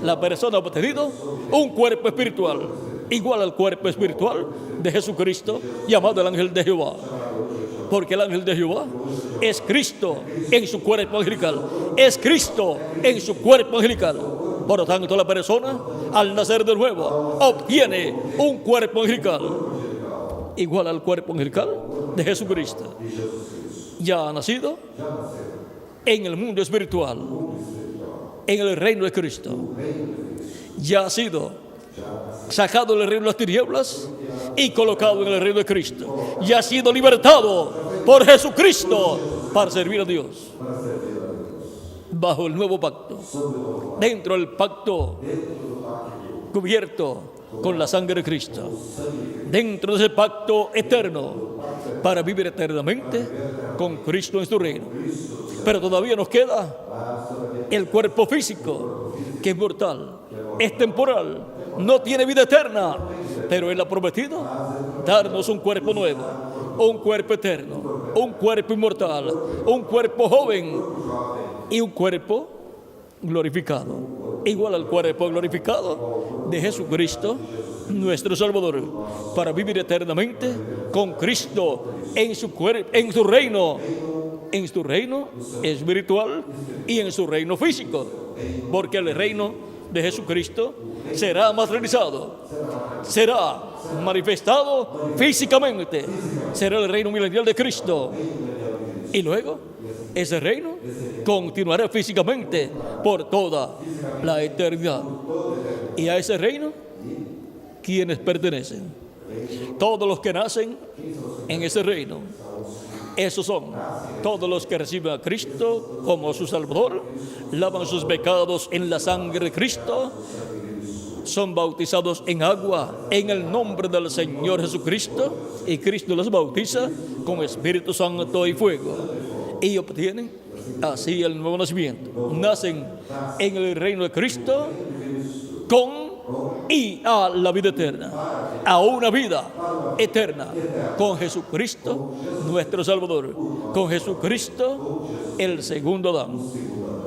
A: la persona ha obtenido un cuerpo espiritual, igual al cuerpo espiritual de Jesucristo, llamado el ángel de Jehová. Porque el ángel de Jehová es Cristo en su cuerpo angelical, es Cristo en su cuerpo angelical. Por lo tanto, la persona, al nacer de nuevo, obtiene un cuerpo angelical, igual al cuerpo angelical de Jesucristo. Ya ha nacido en el mundo espiritual, en el reino de Cristo. Ya ha sido sacado del reino de las tinieblas y colocado en el reino de Cristo. Ya ha sido libertado por Jesucristo para servir a Dios bajo el nuevo pacto, dentro del pacto cubierto con la sangre de Cristo, dentro de ese pacto eterno para vivir eternamente con Cristo en su reino. Pero todavía nos queda el cuerpo físico, que es mortal, es temporal, no tiene vida eterna, pero Él ha prometido darnos un cuerpo nuevo, un cuerpo eterno, un cuerpo inmortal, un cuerpo joven y un cuerpo glorificado, igual al cuerpo glorificado de Jesucristo, nuestro Salvador, para vivir eternamente con Cristo en su reino espiritual y en su reino físico, porque el reino de Jesucristo será materializado, será manifestado físicamente, será el reino milenial de Cristo, y luego ese reino continuará físicamente por toda la eternidad. Y a ese reino, ¿quiénes pertenecen? Todos los que nacen en ese reino. Esos son todos los que reciben a Cristo como su Salvador, lavan sus pecados en la sangre de Cristo, son bautizados en agua en el nombre del Señor Jesucristo, y Cristo los bautiza con Espíritu Santo y fuego, y obtienen así el nuevo nacimiento. Nacen en el reino de Cristo con y a la vida eterna, a una vida eterna con Jesucristo nuestro Salvador, con Jesucristo el segundo Adán.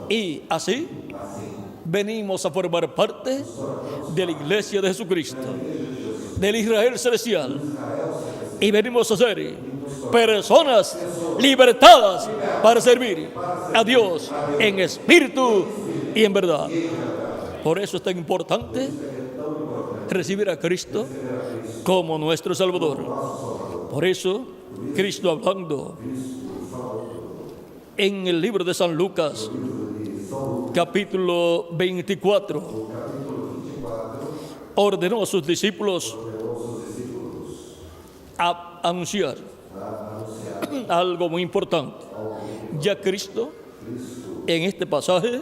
A: Y así venimos a formar parte de la iglesia de Jesucristo, del Israel celestial, y venimos a ser personas libertadas para servir a Dios en espíritu y en verdad. Por eso es tan importante recibir a Cristo como nuestro Salvador. Por eso, Cristo hablando en el libro de San Lucas, capítulo 24, ordenó a sus discípulos a anunciar algo muy importante. Ya Cristo, en este pasaje,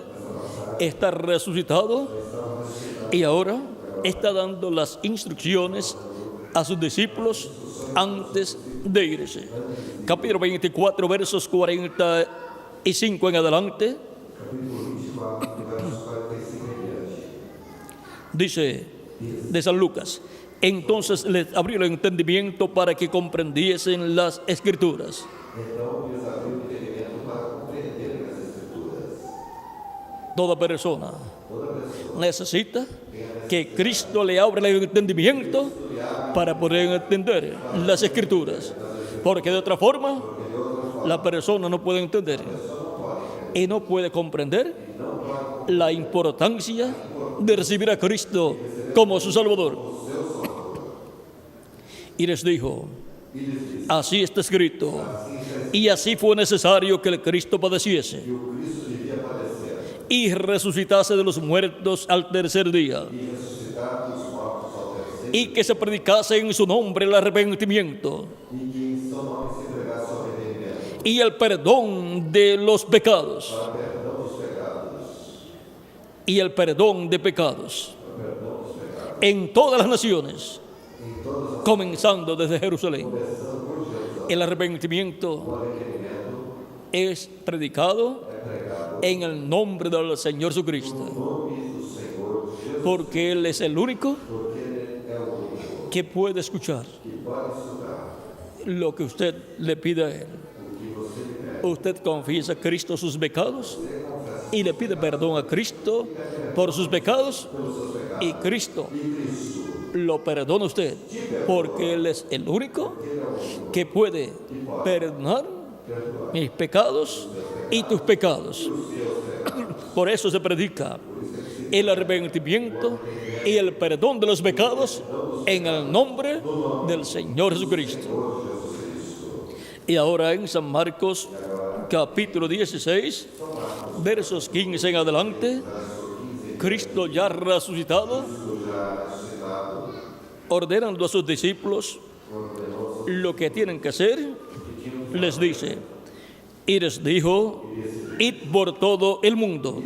A: está resucitado y ahora está dando las instrucciones a sus discípulos antes de irse. Capítulo 24, versos 45 en adelante. Dice de San Lucas: entonces les abrió el entendimiento para que comprendiesen las Escrituras. Toda persona necesita que Cristo le abra el entendimiento para poder entender las Escrituras, porque de otra forma la persona no puede entender y no puede comprender la importancia de recibir a Cristo como su Salvador. Y les dijo: así está escrito, y así fue necesario que el Cristo padeciese y resucitase de los muertos al tercer día, y que se predicase en su nombre el arrepentimiento y el perdón de los pecados, y el perdón de pecados en todas las naciones, comenzando desde Jerusalén. El arrepentimiento es predicado en el nombre del Señor Jesucristo, porque Él es el único que puede escuchar lo que usted le pide a Él. Usted confiesa a Cristo sus pecados y le pide perdón a Cristo por sus pecados, y Cristo lo perdona a usted, porque Él es el único que puede perdonar mis pecados y tus pecados. Por eso se predica el arrepentimiento y el perdón de los pecados en el nombre del Señor Jesucristo. Y ahora en San Marcos capítulo 16, versos 15 en adelante, Cristo ya resucitado, ordenando a sus discípulos lo que tienen que hacer, les dice: y les dijo: id por todo el mundo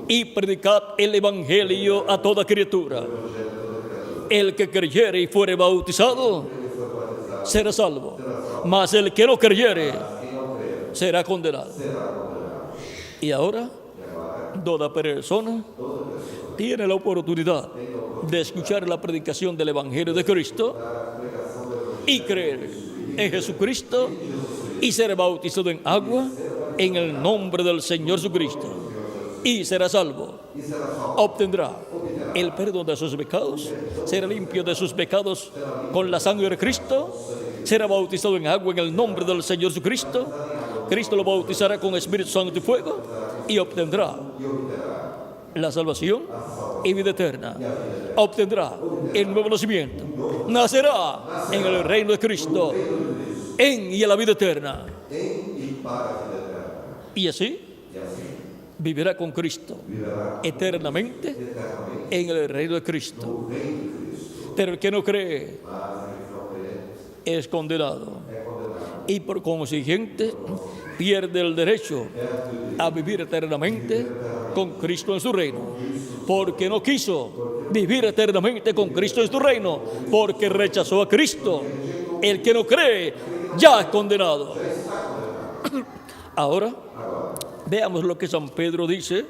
A: y predicad el evangelio a toda criatura. El que creyere y fuere bautizado será salvo, mas el que no creyere será condenado. Y ahora toda persona tiene la oportunidad de escuchar la predicación del evangelio de Cristo y creer en Jesucristo y ser bautizado en agua en el nombre del Señor Jesucristo, y será salvo. Obtendrá el perdón de sus pecados, será limpio de sus pecados con la sangre de Cristo, será bautizado en agua en el nombre del Señor Jesucristo. Cristo lo bautizará con Espíritu Santo y fuego, y obtendrá la salvación y vida eterna. Obtendrá el nuevo nacimiento, nacerá en el reino de Cristo, en y en la vida eterna, y así vivirá con Cristo eternamente en el reino de Cristo. Pero el que no cree es condenado, y por consiguiente pierde el derecho a vivir eternamente con Cristo en su reino, porque no quiso vivir eternamente con Cristo en su reino, porque rechazó a Cristo. El que no cree ya es condenado. Ahora, veamos lo que San Pedro dice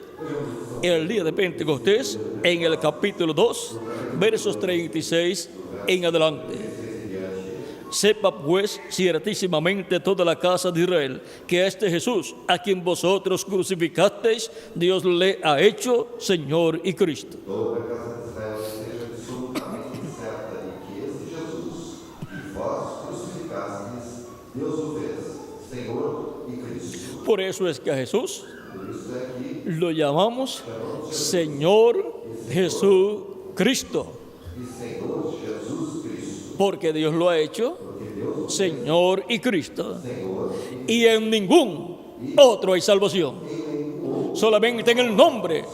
A: el día de Pentecostés en el capítulo 2, versos 36 en adelante. Sepa pues ciertísimamente toda la casa de Israel que a este Jesús, a quien vosotros crucificasteis, Dios le ha hecho Señor y Cristo.
B: Toda a casa de Israel esteja absolutamente certa de que este Jesus, que vós crucificastes, Deus o fez Senhor e Cristo.
A: Por eso es que a Jesús
B: Por isso é que
A: lo llamamos Señor Jesucristo,
B: e Senhor Jesus Cristo,
A: porque Dios lo ha hecho
B: porque Deus
A: Señor y Cristo.
B: Senhor
A: Y en ningún otro hay salvación, solamente en el nombre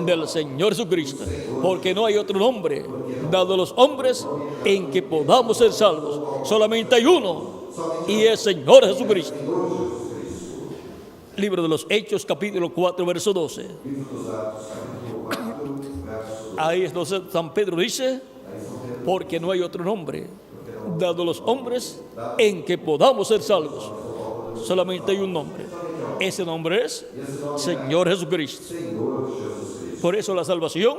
A: del Señor Jesucristo, porque no hay otro nombre dado a los hombres en que podamos ser salvos. Solamente hay uno, y es Señor Jesucristo. Libro de los Hechos, capítulo 4, verso 12.
B: Livro dos Atos, capítulo 4, verso 12.
A: Ahí es donde San Pedro dice, porque no hay otro nombre dado a los hombres en que podamos ser salvos. Solamente hay un nombre. Ese nombre es Señor Jesucristo. Por eso la salvación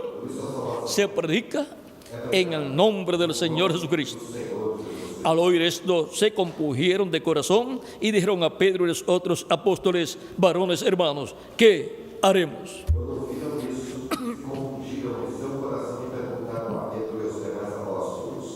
A: se predica en el nombre del Señor Jesucristo. Al oír esto, se compungieron de corazón y dijeron a Pedro y los otros apóstoles, varones hermanos, ¿qué haremos?
B: Quando ouviram isso, se compungiram em seu coração e perguntaram a Pedro e aos demais apóstolos: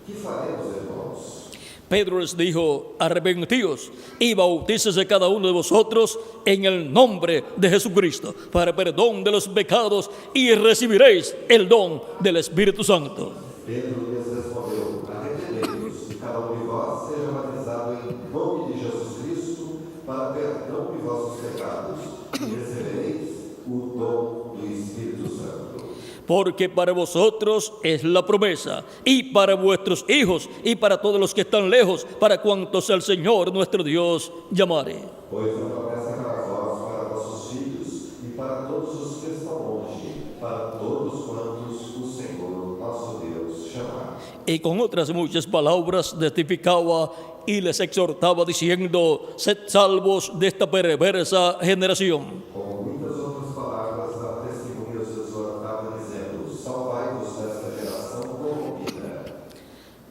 B: Que faremos, irmãos?
A: Pedro les dijo, arrepentíos y bautícese cada uno de vosotros en el nombre de Jesucristo para perdón de los pecados y recibiréis el don del Espíritu Santo.
B: Pedro lhes respondeu: Arrependei-vos e cada um de vós seja batizado em nome de Jesus Cristo para perdão de vossos pecados e recebereis o dom do Espírito Santo.
A: Porque para vosotros es la promesa, y para vuestros hijos, y para todos los que están lejos, para cuantos el Señor nuestro Dios llamare.
B: Pois a promessa é para vós, para vossos filhos e para todos os que estão longe, para todos quantos o Senhor nosso Deus chamar.
A: Y con otras muchas palabras testificaba y les exhortaba diciendo, sed salvos de esta perversa generación.
B: Com muitas outras palavras, a testemunhas exortava dizendo: Salvai-vos desta geração corrompida.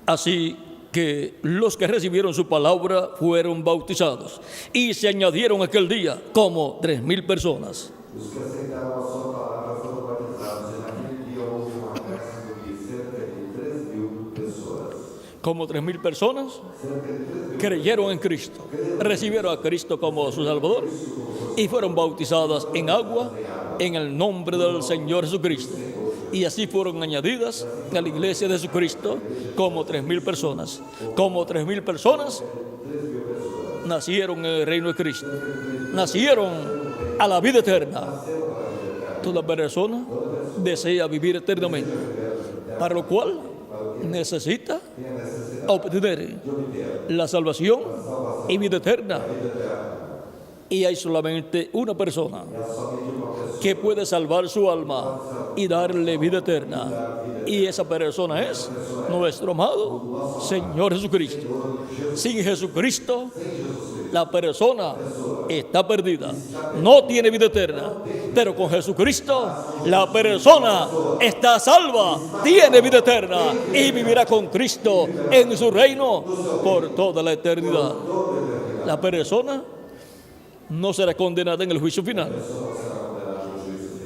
A: Así que los que recibieron su palabra fueron bautizados y se añadieron aquel día como 3,000 personas.
B: Os que aceitaram a sua palavra foram batizados, e naquele dia houve um acréscimo de cerca de 3,000 pessoas.
A: Como 3,000 personas
B: Cerca de 3,000
A: creyeron en Cristo, recibieron a Cristo como su Salvador y fueron bautizadas en agua en el nombre del Señor Jesucristo. Y así fueron añadidas a la iglesia de Jesucristo como 3,000 personas. Como 3,000 personas nacieron en el reino de Cristo, nacieron a la vida eterna. Toda persona desea vivir eternamente, para lo cual necesita obtener la salvación y vida eterna. Y hay solamente una persona que puede salvar su alma y darle vida eterna. Y esa persona es nuestro amado Señor Jesucristo. Sin Jesucristo, la persona está perdida, no tiene vida eterna. Pero con Jesucristo, la persona está salva, tiene vida eterna y vivirá con Cristo en su reino por toda la eternidad. La persona no será condenada en el juicio final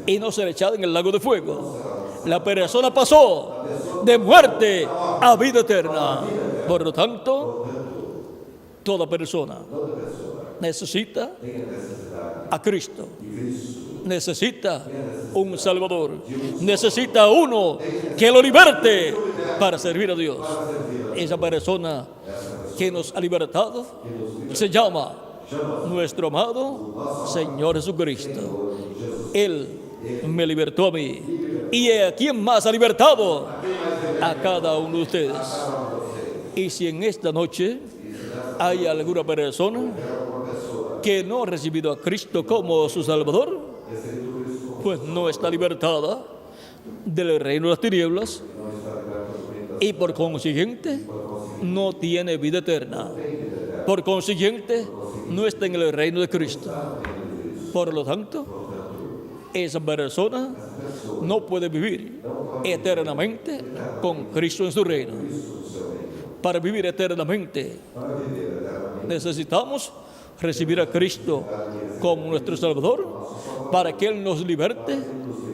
A: y no será echada en el lago de fuego. La persona pasó de muerte a vida eterna. Por lo tanto, toda persona necesita a Cristo, necesita un Salvador, necesita uno que lo liberte para servir a Dios. Esa persona que nos ha libertado se llama nuestro amado Señor Jesucristo. Él me libertó a mí. ¿Y a quién más ha libertado? A cada uno de ustedes. Y si en esta noche hay alguna persona que no ha recibido a Cristo como su Salvador, pues no está libertada del reino de las tinieblas y por consiguiente no tiene vida eterna. Por consiguiente, no está en el reino de Cristo. Por lo tanto, esa persona no puede vivir eternamente con Cristo en su reino. Para vivir eternamente, necesitamos recibir a Cristo como nuestro Salvador para que Él nos liberte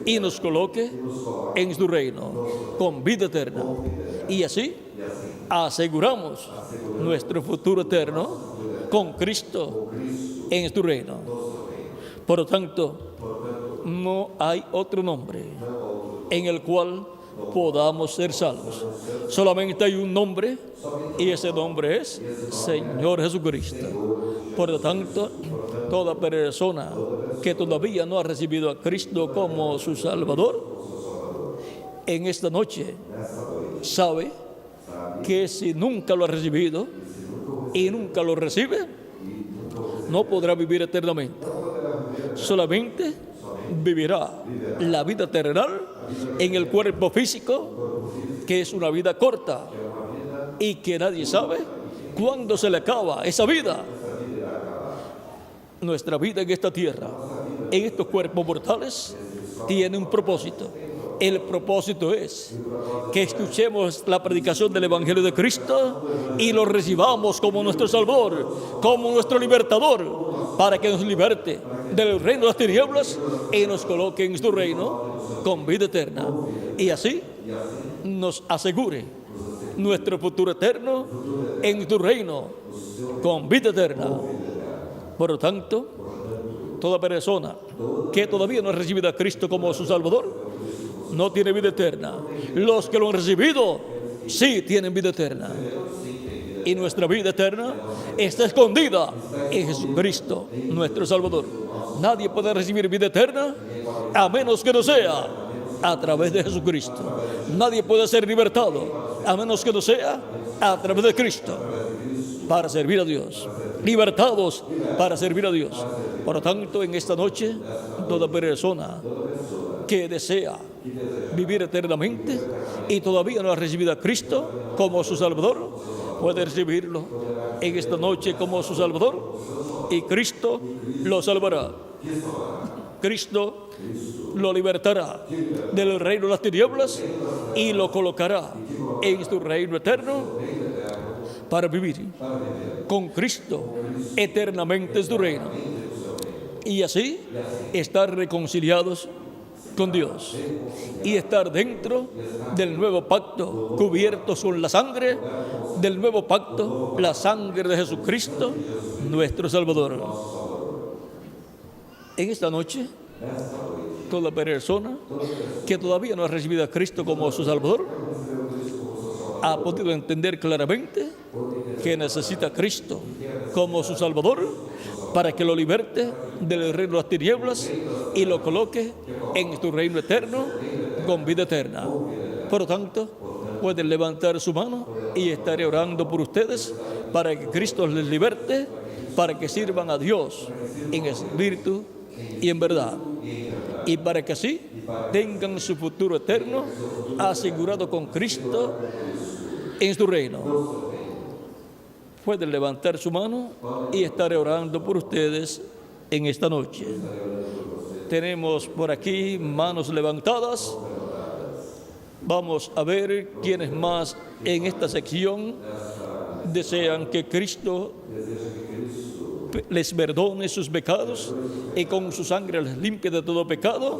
A: y nos coloque en su reino con vida eterna. Y así aseguramos nuestro futuro eterno con Cristo en su reino. Por lo tanto, no hay otro nombre en el cual podamos ser salvos. Solamente hay un nombre y ese nombre es Señor Jesucristo. Por lo tanto, toda persona que todavía no ha recibido a Cristo como su Salvador, en esta noche sabe que si nunca lo ha recibido y nunca lo recibe, no podrá vivir eternamente. Solamente vivirá la vida terrenal en el cuerpo físico, que es una vida corta y que nadie sabe cuándo se le acaba esa vida. Nuestra vida en esta tierra, en estos cuerpos mortales, tiene un propósito. El propósito es que escuchemos la predicación del Evangelio de Cristo y lo recibamos como nuestro Salvador, como nuestro libertador, para que nos liberte del reino de las tinieblas y nos coloque en su reino con vida eterna. Y así nos asegure nuestro futuro eterno en tu reino con vida eterna. Por lo tanto, toda persona que todavía no ha recibido a Cristo como su Salvador no tiene vida eterna. Los que lo han recibido sí tienen vida eterna. Y nuestra vida eterna está escondida en Jesucristo, nuestro Salvador. Nadie puede recibir vida eterna a menos que no sea a través de Jesucristo. Nadie puede ser libertado a menos que no sea a través de Cristo para servir a Dios. Libertados para servir a Dios. Por lo tanto, en esta noche, toda persona que desea vivir eternamente y todavía no ha recibido a Cristo como su Salvador, puede recibirlo en esta noche como su Salvador y Cristo lo salvará. Cristo lo libertará del reino de las tinieblas y lo colocará en su reino eterno para vivir con Cristo eternamente en su reino y así estar reconciliados con Dios y estar dentro del nuevo pacto, cubiertos con la sangre del nuevo pacto, la sangre de Jesucristo, nuestro Salvador. En esta noche, toda persona que todavía no ha recibido a Cristo como su Salvador ha podido entender claramente que necesita a Cristo como su Salvador para que lo liberte del reino de las tinieblas y lo coloque en tu reino eterno con vida eterna. Por lo tanto, pueden levantar su mano y estaré orando por ustedes para que Cristo les liberte, para que sirvan a Dios en espíritu y en verdad, y para que así tengan su futuro eterno asegurado con Cristo en su reino. Pueden levantar su mano y estaré orando por ustedes en esta noche. Tenemos por aquí manos levantadas. Vamos a ver quiénes más en esta sección desean que Cristo les perdone sus pecados y con su sangre les limpie de todo pecado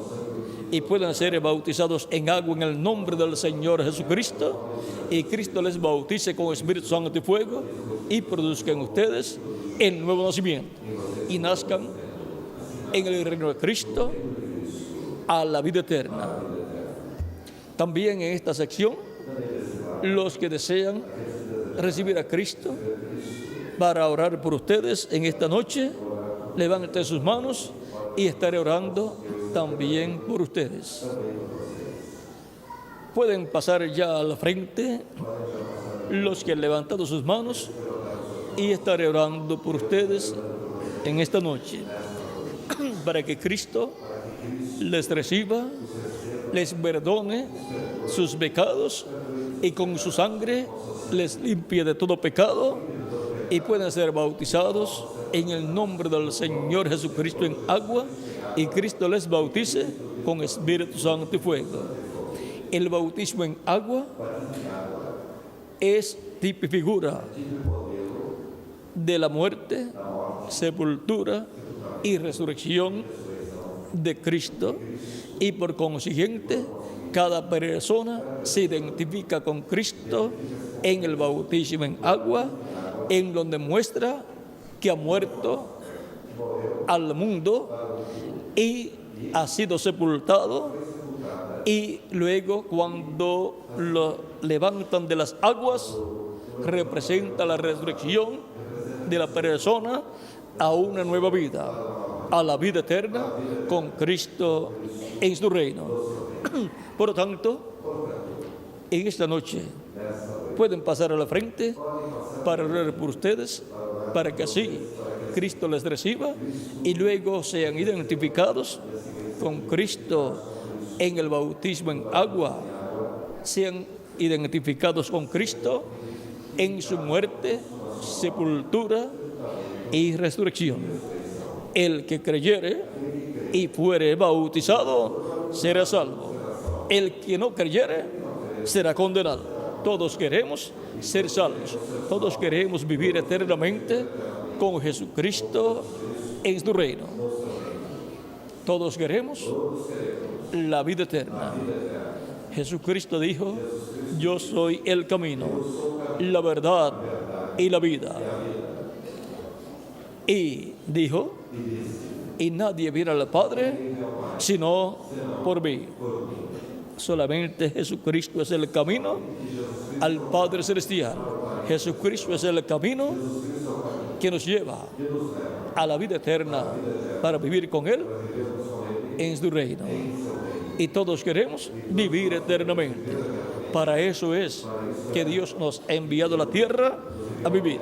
A: y puedan ser bautizados en agua en el nombre del Señor Jesucristo y Cristo les bautice con Espíritu Santo y fuego y produzcan ustedes el nuevo nacimiento y nazcan en el reino de Cristo a la vida eterna. También en esta sección, los que desean recibir a Cristo para orar por ustedes en esta noche, levanten sus manos y estaré orando también por ustedes. Pueden pasar ya a la frente los que han levantado sus manos y estaré orando por ustedes en esta noche para que Cristo les reciba, les perdone sus pecados y con su sangre les limpie de todo pecado y pueden ser bautizados en el nombre del Señor Jesucristo en agua, y Cristo les bautice con Espíritu Santo y fuego. El bautismo en agua es tipo y figura de la muerte, sepultura y resurrección de Cristo, y por consiguiente cada persona se identifica con Cristo en el bautismo en agua, en donde muestra que ha muerto al mundo y ha sido sepultado, y luego cuando lo levantan de las aguas representa la resurrección de la persona a una nueva vida, a la vida eterna con Cristo en su reino. Por lo tanto, en esta noche pueden pasar a la frente para orar por ustedes, para que así Cristo les reciba y luego sean identificados con Cristo en el bautismo en agua, sean identificados con Cristo en su muerte, sepultura y resurrección. El que creyere y fuere bautizado será salvo. El que no creyere será condenado. Todos queremos ser salvos. Todos queremos vivir eternamente con Jesucristo en su reino. Todos queremos la vida eterna. Jesucristo dijo: yo soy el camino, la verdad y la vida. Y dijo: y nadie viene al Padre sino por mí. Solamente Jesucristo es el camino al Padre Celestial. Jesucristo es el camino que nos lleva a la vida eterna para vivir con Él en su reino. Y todos queremos vivir eternamente. Para eso es que Dios nos ha enviado a la tierra a vivir,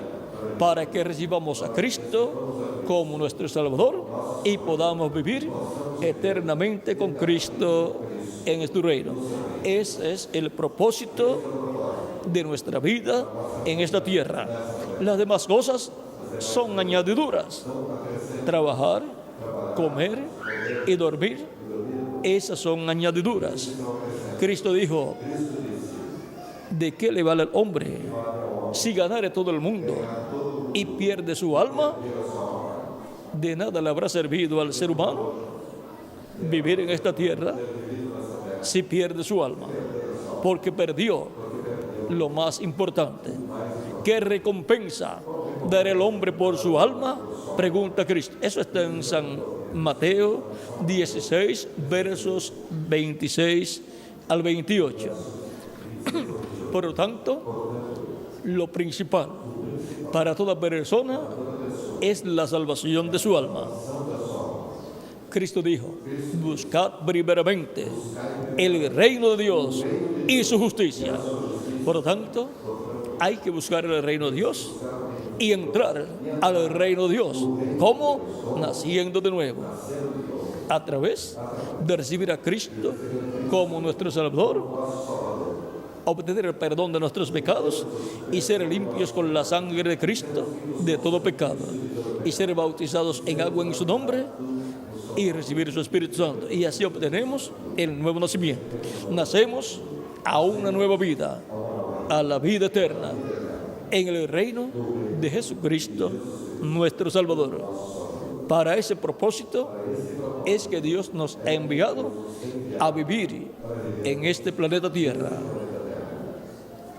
A: para que recibamos a Cristo como nuestro Salvador y podamos vivir eternamente con Cristo en este reino. Ese es el propósito de nuestra vida en esta tierra. Las demás cosas son añadiduras. Trabajar, comer y dormir, esas son añadiduras. Cristo dijo: ¿de qué le vale al hombre si ganare todo el mundo y pierde su alma? De nada le habrá servido al ser humano vivir en esta tierra si pierde su alma, porque perdió lo más importante. ¿Qué recompensa dará el hombre por su alma?, pregunta Cristo. Eso está en San Mateo 16, versos 26 al 28. Por lo tanto, lo principal para toda persona es la salvación de su alma. Cristo dijo: buscad primeramente el reino de Dios y su justicia. Por lo tanto, hay que buscar el reino de Dios y entrar al reino de Dios. ¿Cómo? Naciendo de nuevo, a través de recibir a Cristo como nuestro Salvador, obtener el perdón de nuestros pecados y ser limpios con la sangre de Cristo de todo pecado, y ser bautizados en agua en su nombre y recibir su Espíritu Santo, y así obtenemos el nuevo nacimiento. Nacemos a una nueva vida, a la vida eterna en el reino de Jesucristo nuestro Salvador. Para ese propósito es que Dios nos ha enviado a vivir en este planeta Tierra,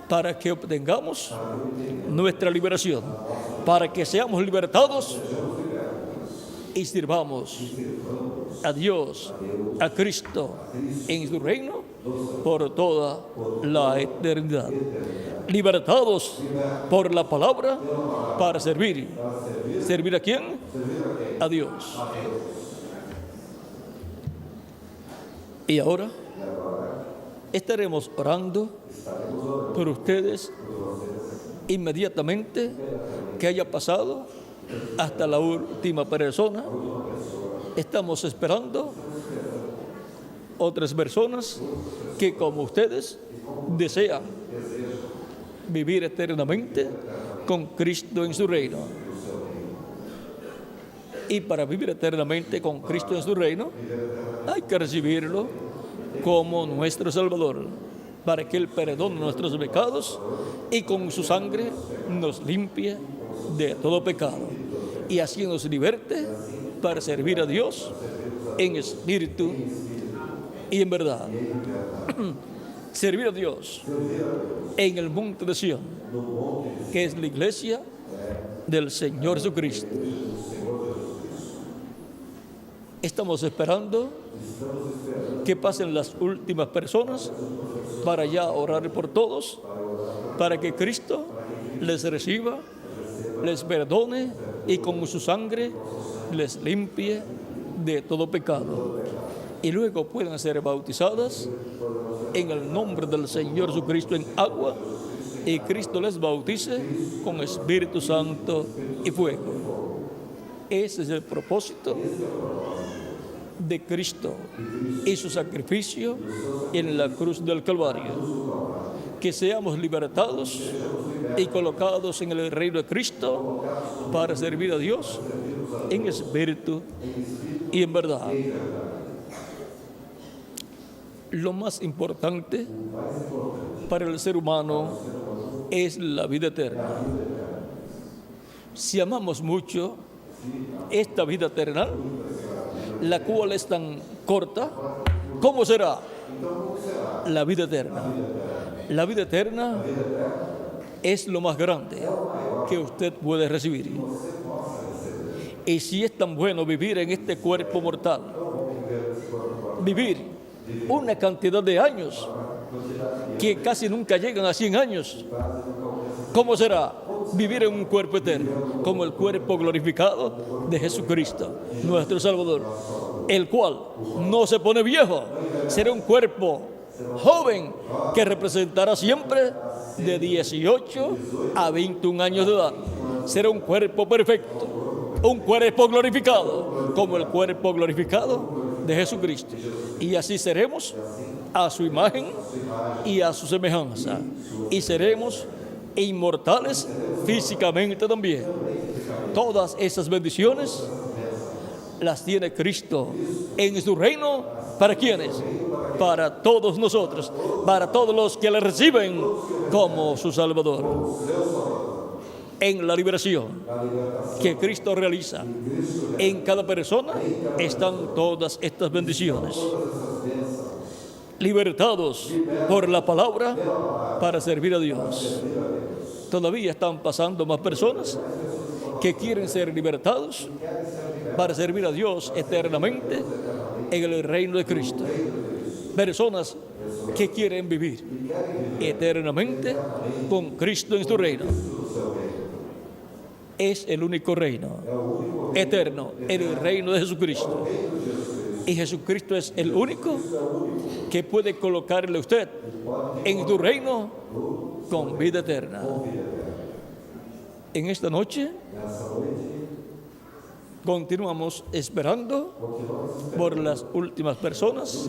A: para que obtengamos nuestra liberación, para que seamos libertados y sirvamos a Dios, a Cristo en su reino por toda la eternidad. Libertados por la palabra para servir. ¿Servir a quién? A Dios. Y ahora estaremos orando por ustedes inmediatamente que haya pasado hasta la última persona. Estamos esperando otras personas que, como ustedes, desean vivir eternamente con Cristo en su reino. Y para vivir eternamente con Cristo en su reino, hay que recibirlo como nuestro Salvador, para que Él perdone nuestros pecados y con su sangre nos limpie de todo pecado. Y así nos liberte para servir a Dios en espíritu y en verdad. Servir a Dios en el monte de Sión, que es la iglesia del Señor Jesucristo. Estamos esperando que pasen las últimas personas para ya orar por todos, para que Cristo les reciba, les perdone y con su sangre les limpie de todo pecado. Y luego puedan ser bautizadas en el nombre del Señor Jesucristo en agua, y Cristo les bautice con Espíritu Santo y fuego. Ese es el propósito de Cristo y su sacrificio en la cruz del Calvario. Que seamos libertados y colocados en el reino de Cristo para servir a Dios en espíritu y en verdad. Lo más importante para el ser humano es la vida eterna. Si amamos mucho esta vida eterna, la cual es tan corta, ¿cómo será la vida eterna? La vida eterna es lo más grande que usted puede recibir. Y si es tan bueno vivir en este cuerpo mortal, vivir una cantidad de años que casi nunca llegan a 100 años, ¿cómo será vivir en un cuerpo eterno, como el cuerpo glorificado de Jesucristo, nuestro Salvador, el cual no se pone viejo? Será un cuerpo joven que representará siempre de 18 a 21 años de edad. Será un cuerpo perfecto, un cuerpo glorificado, como el cuerpo glorificado de Jesucristo. Y así seremos a su imagen y a su semejanza. Y seremos inmortales físicamente también. Todas esas bendiciones las tiene Cristo en su reino. ¿Para quiénes? Para todos nosotros, para todos los que le reciben como su Salvador. En la liberación que Cristo realiza en cada persona están todas estas bendiciones. Libertados por la palabra para servir a Dios. Todavía están pasando más personas que quieren ser libertados para servir a Dios eternamente en el reino de Cristo. Personas que quieren vivir eternamente con Cristo en su reino. Es el único reino eterno, el reino de Jesucristo. Y Jesucristo es el único que puede colocarle a usted en su reino con vida eterna. En esta noche continuamos esperando por las últimas personas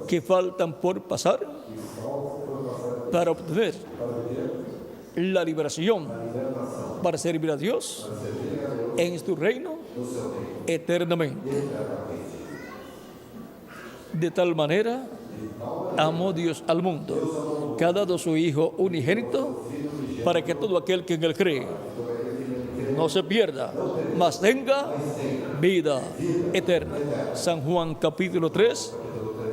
A: que faltan por pasar para obtener la liberación para servir a Dios en su reino eternamente. De tal manera amó Dios al mundo, que ha dado su Hijo unigénito, para que todo aquel que en él cree no se pierda, mas tenga vida eterna. San Juan capítulo 3,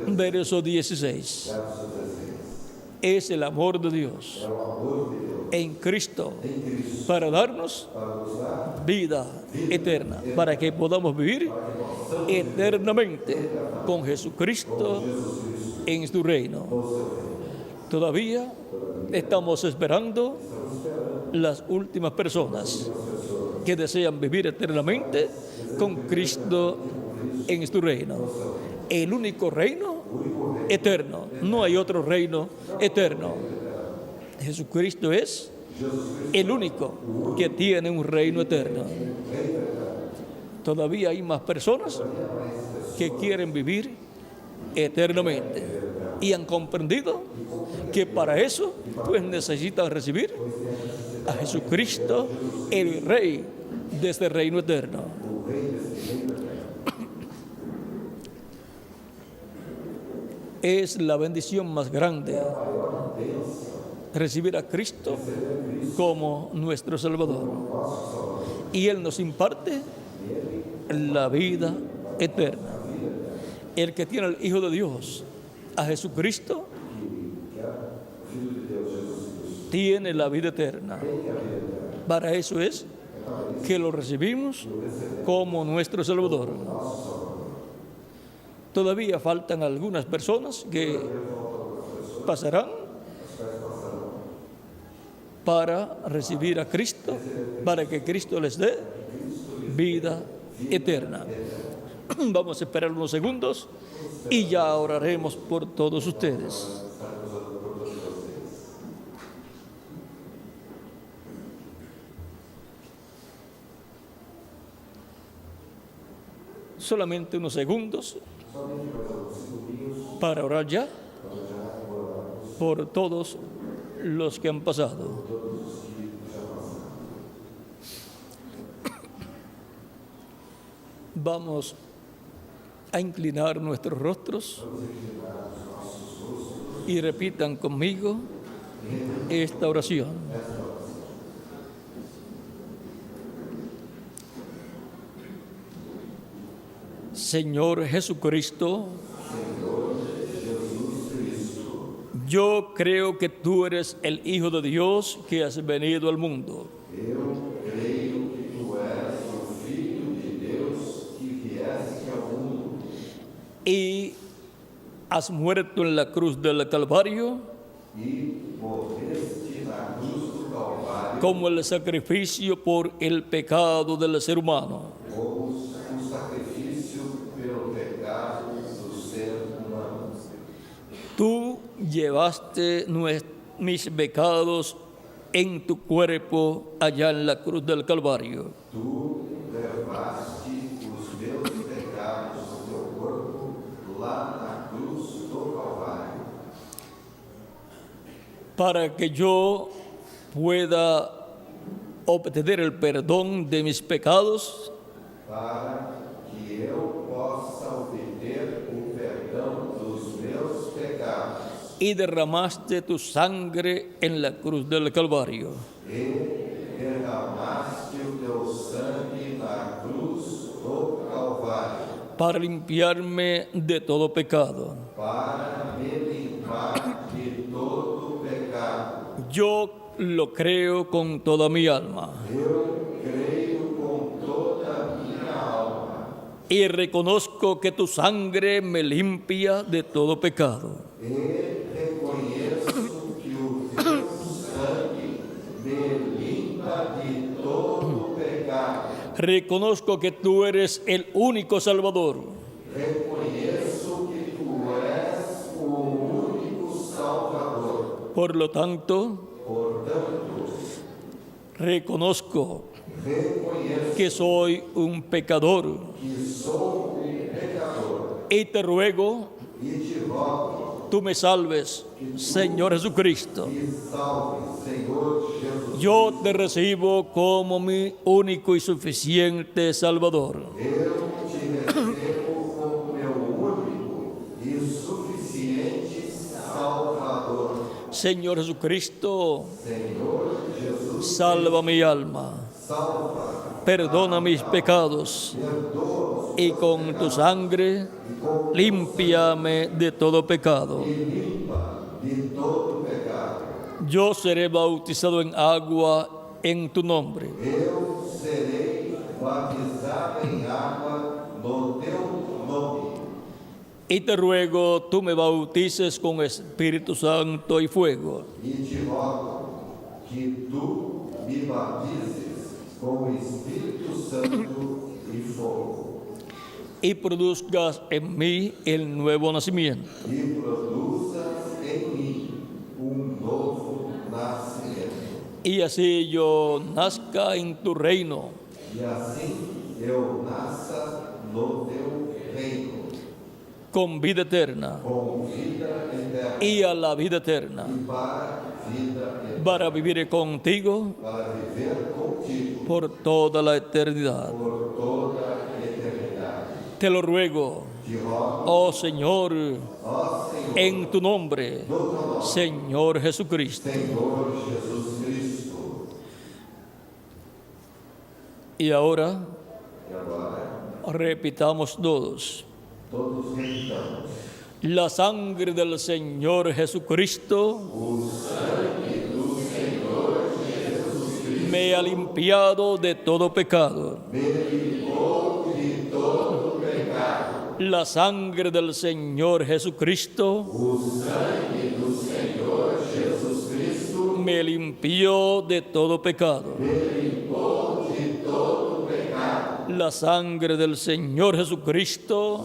A: verso 16. Es el amor de Dios en Cristo para darnos vida eterna, para que podamos vivir eternamente con Jesucristo en su reino. Todavía estamos esperando las últimas personas que desean vivir eternamente con Cristo en su reino. El único reino eterno, no hay otro reino eterno. Jesucristo es el único que tiene un reino eterno. Todavía hay más personas que quieren vivir eternamente y han comprendido que para eso pues necesitan recibir a Jesucristo, el Rey de este reino eterno.
B: o Rei desse reino eterno.
A: Es la bendición más grande recibir a Cristo como nuestro Salvador. Y Él nos imparte la vida eterna. El que tiene al Hijo de Dios, a Jesucristo, tiene la vida eterna. Para eso es que lo recibimos como nuestro Salvador. Todavía faltan algunas personas que pasarán para recibir a Cristo, para que Cristo les dé vida eterna. Vamos a esperar unos segundos y ya oraremos por todos ustedes. Solamente unos segundos para orar ya por todos los que han pasado. Vamos a inclinar nuestros rostros y repitan conmigo esta oración. Señor Jesucristo, yo creo que tú eres el Hijo de Dios que has venido al mundo.
B: Eu creio que tu és o Filho de Deus que vieste ao mundo
A: Y has muerto en la cruz del Calvario
B: e morreste na cruz do Calvário
A: como el sacrificio por el pecado del ser humano.
B: como um sacrifício pelo pecado do ser humano.
A: Tú llevaste mis pecados en tu cuerpo allá en la cruz del Calvario.
B: Tu levaste os meus pecados no teu corpo lá na cruz do Calvário,
A: Para que yo pueda obtener el perdón de mis pecados
B: para que eu possa obter o perdão dos meus pecados.
A: y derramaste tu sangre en la cruz del Calvario.
B: E derramaste o teu sangue na cruz do Calvário,
A: Para limpiarme de todo pecado.
B: para me limpar de todo pecado.
A: Yo lo creo con toda mi alma
B: Eu creio com toda a minha alma
A: y reconozco que tu sangre me limpia de todo pecado.
B: e reconheço que o teu sangue me limpa de todo pecado.
A: Reconozco que tú eres el único Salvador.
B: Reconheço que tu és o único Salvador.
A: Por lo tanto,
B: Portanto,
A: reconozco
B: reconheço
A: que soy un pecador
B: que sou um pecador
A: y te ruego,
B: e te rogo
A: tú me salves, Señor Jesucristo.
B: que salve, Senhor Jesus.
A: Yo te recibo como mi único y suficiente Salvador.
B: Eu te recebo como meu único e suficiente Salvador.
A: Señor Jesucristo,
B: Senhor Jesus,
A: salva mi alma,
B: salva,
A: perdona mis pecados
B: perdoa
A: y con tu sangre límpiame de todo pecado.
B: e limpa de todo pecado.
A: Yo seré bautizado en agua en tu nombre
B: Eu serei batizado em água no teu nome.
A: y te ruego tú me bautices con Espíritu Santo y fuego.
B: E te rogo que tu me batizes com o Espírito Santo e fogo,
A: Y produzcas en mí el nuevo nacimiento.
B: e produzas em mim novo nascimento.
A: Y así yo nazca en tu reino
B: E assim eu nasça no teu reino,
A: con vida eterna
B: com vida eterna
A: y a la vida eterna.
B: e para
A: para vivir contigo
B: para viver contigo
A: por toda la eternidad.
B: por toda a eternidade.
A: Te lo ruego,
B: Te rogo,
A: oh Señor,
B: ó Senhor,
A: en tu nombre,
B: no teu nome,
A: Señor Jesucristo.
B: Senhor Jesus Cristo.
A: Y ahora
B: E agora,
A: repitamos todos.
B: todos repitamos.
A: La sangre del Señor Jesucristo me ha limpiado de todo pecado. La sangre del Señor Jesucristo me limpió de todo pecado. La sangre del Señor Jesucristo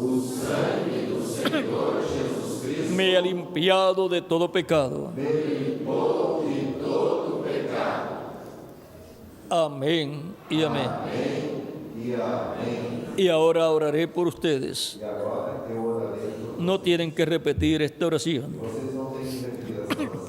A: me ha limpiado de todo pecado. Amén y amén.
B: E amém.
A: Y ahora oraré por ustedes.
B: E agora eu orarei por
A: No tienen que repetir esta oración.
B: vocês. Não têm que repetir essa oração.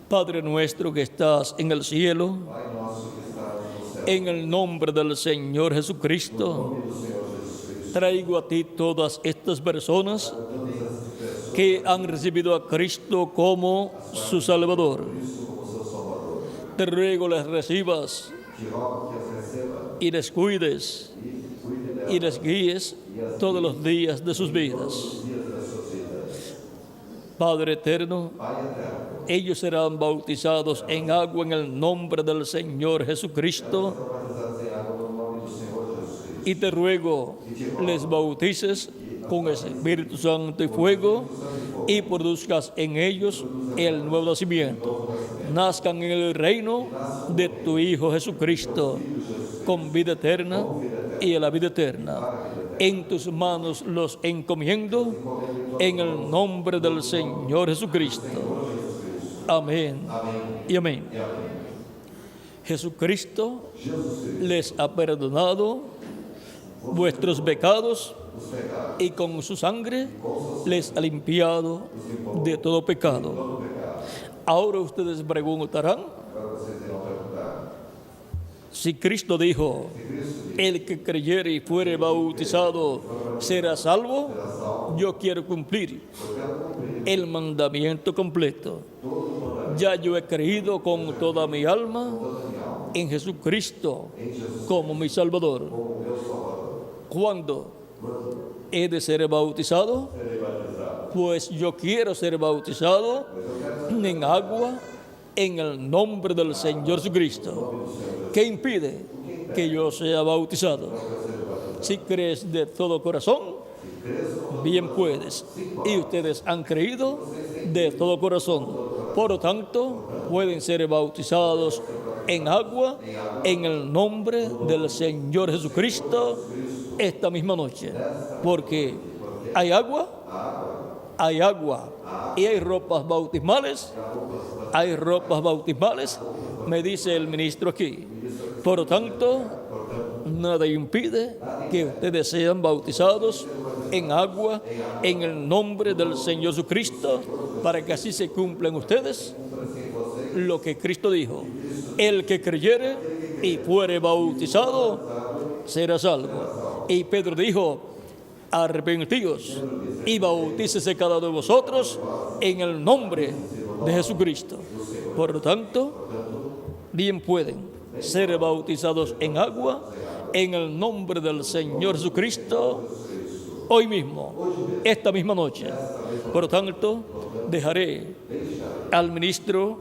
A: Padre nuestro que estás en el cielo,
B: Pai nosso que estás no céu,
A: en el nombre del Señor Jesucristo,
B: em nome do Senhor Jesus Cristo,
A: traigo a ti todas estas personas
B: todas essas pessoas
A: que han recibido a Cristo como su Salvador.
B: Cristo como seu Salvador.
A: Te ruego les recibas
B: Te rogo que as receba
A: y les cuides
B: e cuide delas
A: y les guíes todos los días de sus vidas.
B: os dias das suas vidas.
A: Padre eterno,
B: Pai eterno,
A: ellos serán bautizados en agua en el nombre del Señor Jesucristo.
B: são batizados em água no nome do Senhor Jesus Cristo.
A: Y te ruego les bautices con Espíritu Santo y fuego y produzcas en ellos el nuevo nacimiento. Nazcan en el reino de tu Hijo Jesucristo con vida eterna y en la vida eterna. En tus manos los encomiendo en el nombre del Señor Jesucristo. Amén y amén. Jesucristo les ha perdonado vuestros pecados y con su sangre les ha limpiado de todo pecado. Ahora ustedes preguntarán,
B: Agora vocês irão perguntar:
A: si Cristo dijo, el que creyere y fuere bautizado será salvo, yo quiero cumplir el mandamiento completo. Ya yo he creído con toda mi alma en Jesucristo como mi Salvador. ¿Cuándo he de ser bautizado? Pues yo quiero ser bautizado en agua en el nombre del Señor Jesucristo. ¿Qué impide que yo sea bautizado? Si crees de todo corazón, bien puedes. Y ustedes han creído de todo corazón. Por lo tanto, pueden ser bautizados en agua en el nombre del Señor Jesucristo esta misma noche. Porque hay agua y hay ropas bautismales. Hay ropas bautismales, me dice el ministro aquí. Por lo tanto, nada impide que ustedes sean bautizados en agua en el nombre del Señor Jesucristo, para que así se cumplan ustedes lo que Cristo dijo: el que creyere y fuere bautizado será salvo. Y Pedro dijo: arrepentíos y bautícese cada uno de vosotros en el nombre de Jesucristo. Por lo tanto, bien pueden ser bautizados en agua en el nombre del Señor Jesucristo hoy mismo, esta misma noche. Por lo tanto, dejaré al ministro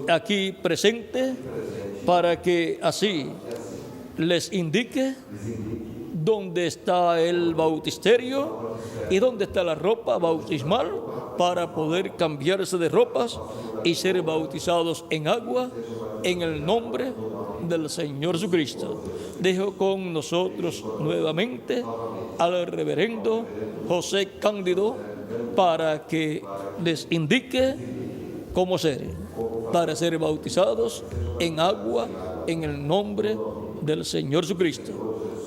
A: aquí presente para que así les indique dónde está el bautisterio y dónde está la ropa bautismal para poder cambiarse de ropas y ser bautizados en agua en el nombre del Señor Jesucristo. Dejo con nosotros nuevamente al reverendo José Cándido para que les indique cómo ser, para ser bautizados en agua en el nombre del Señor Jesucristo.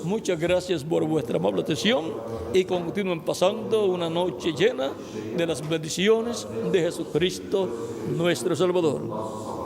A: Muchas gracias por vuestra amable atención y continúen pasando una noche llena de las bendiciones de Jesucristo, nuestro Salvador.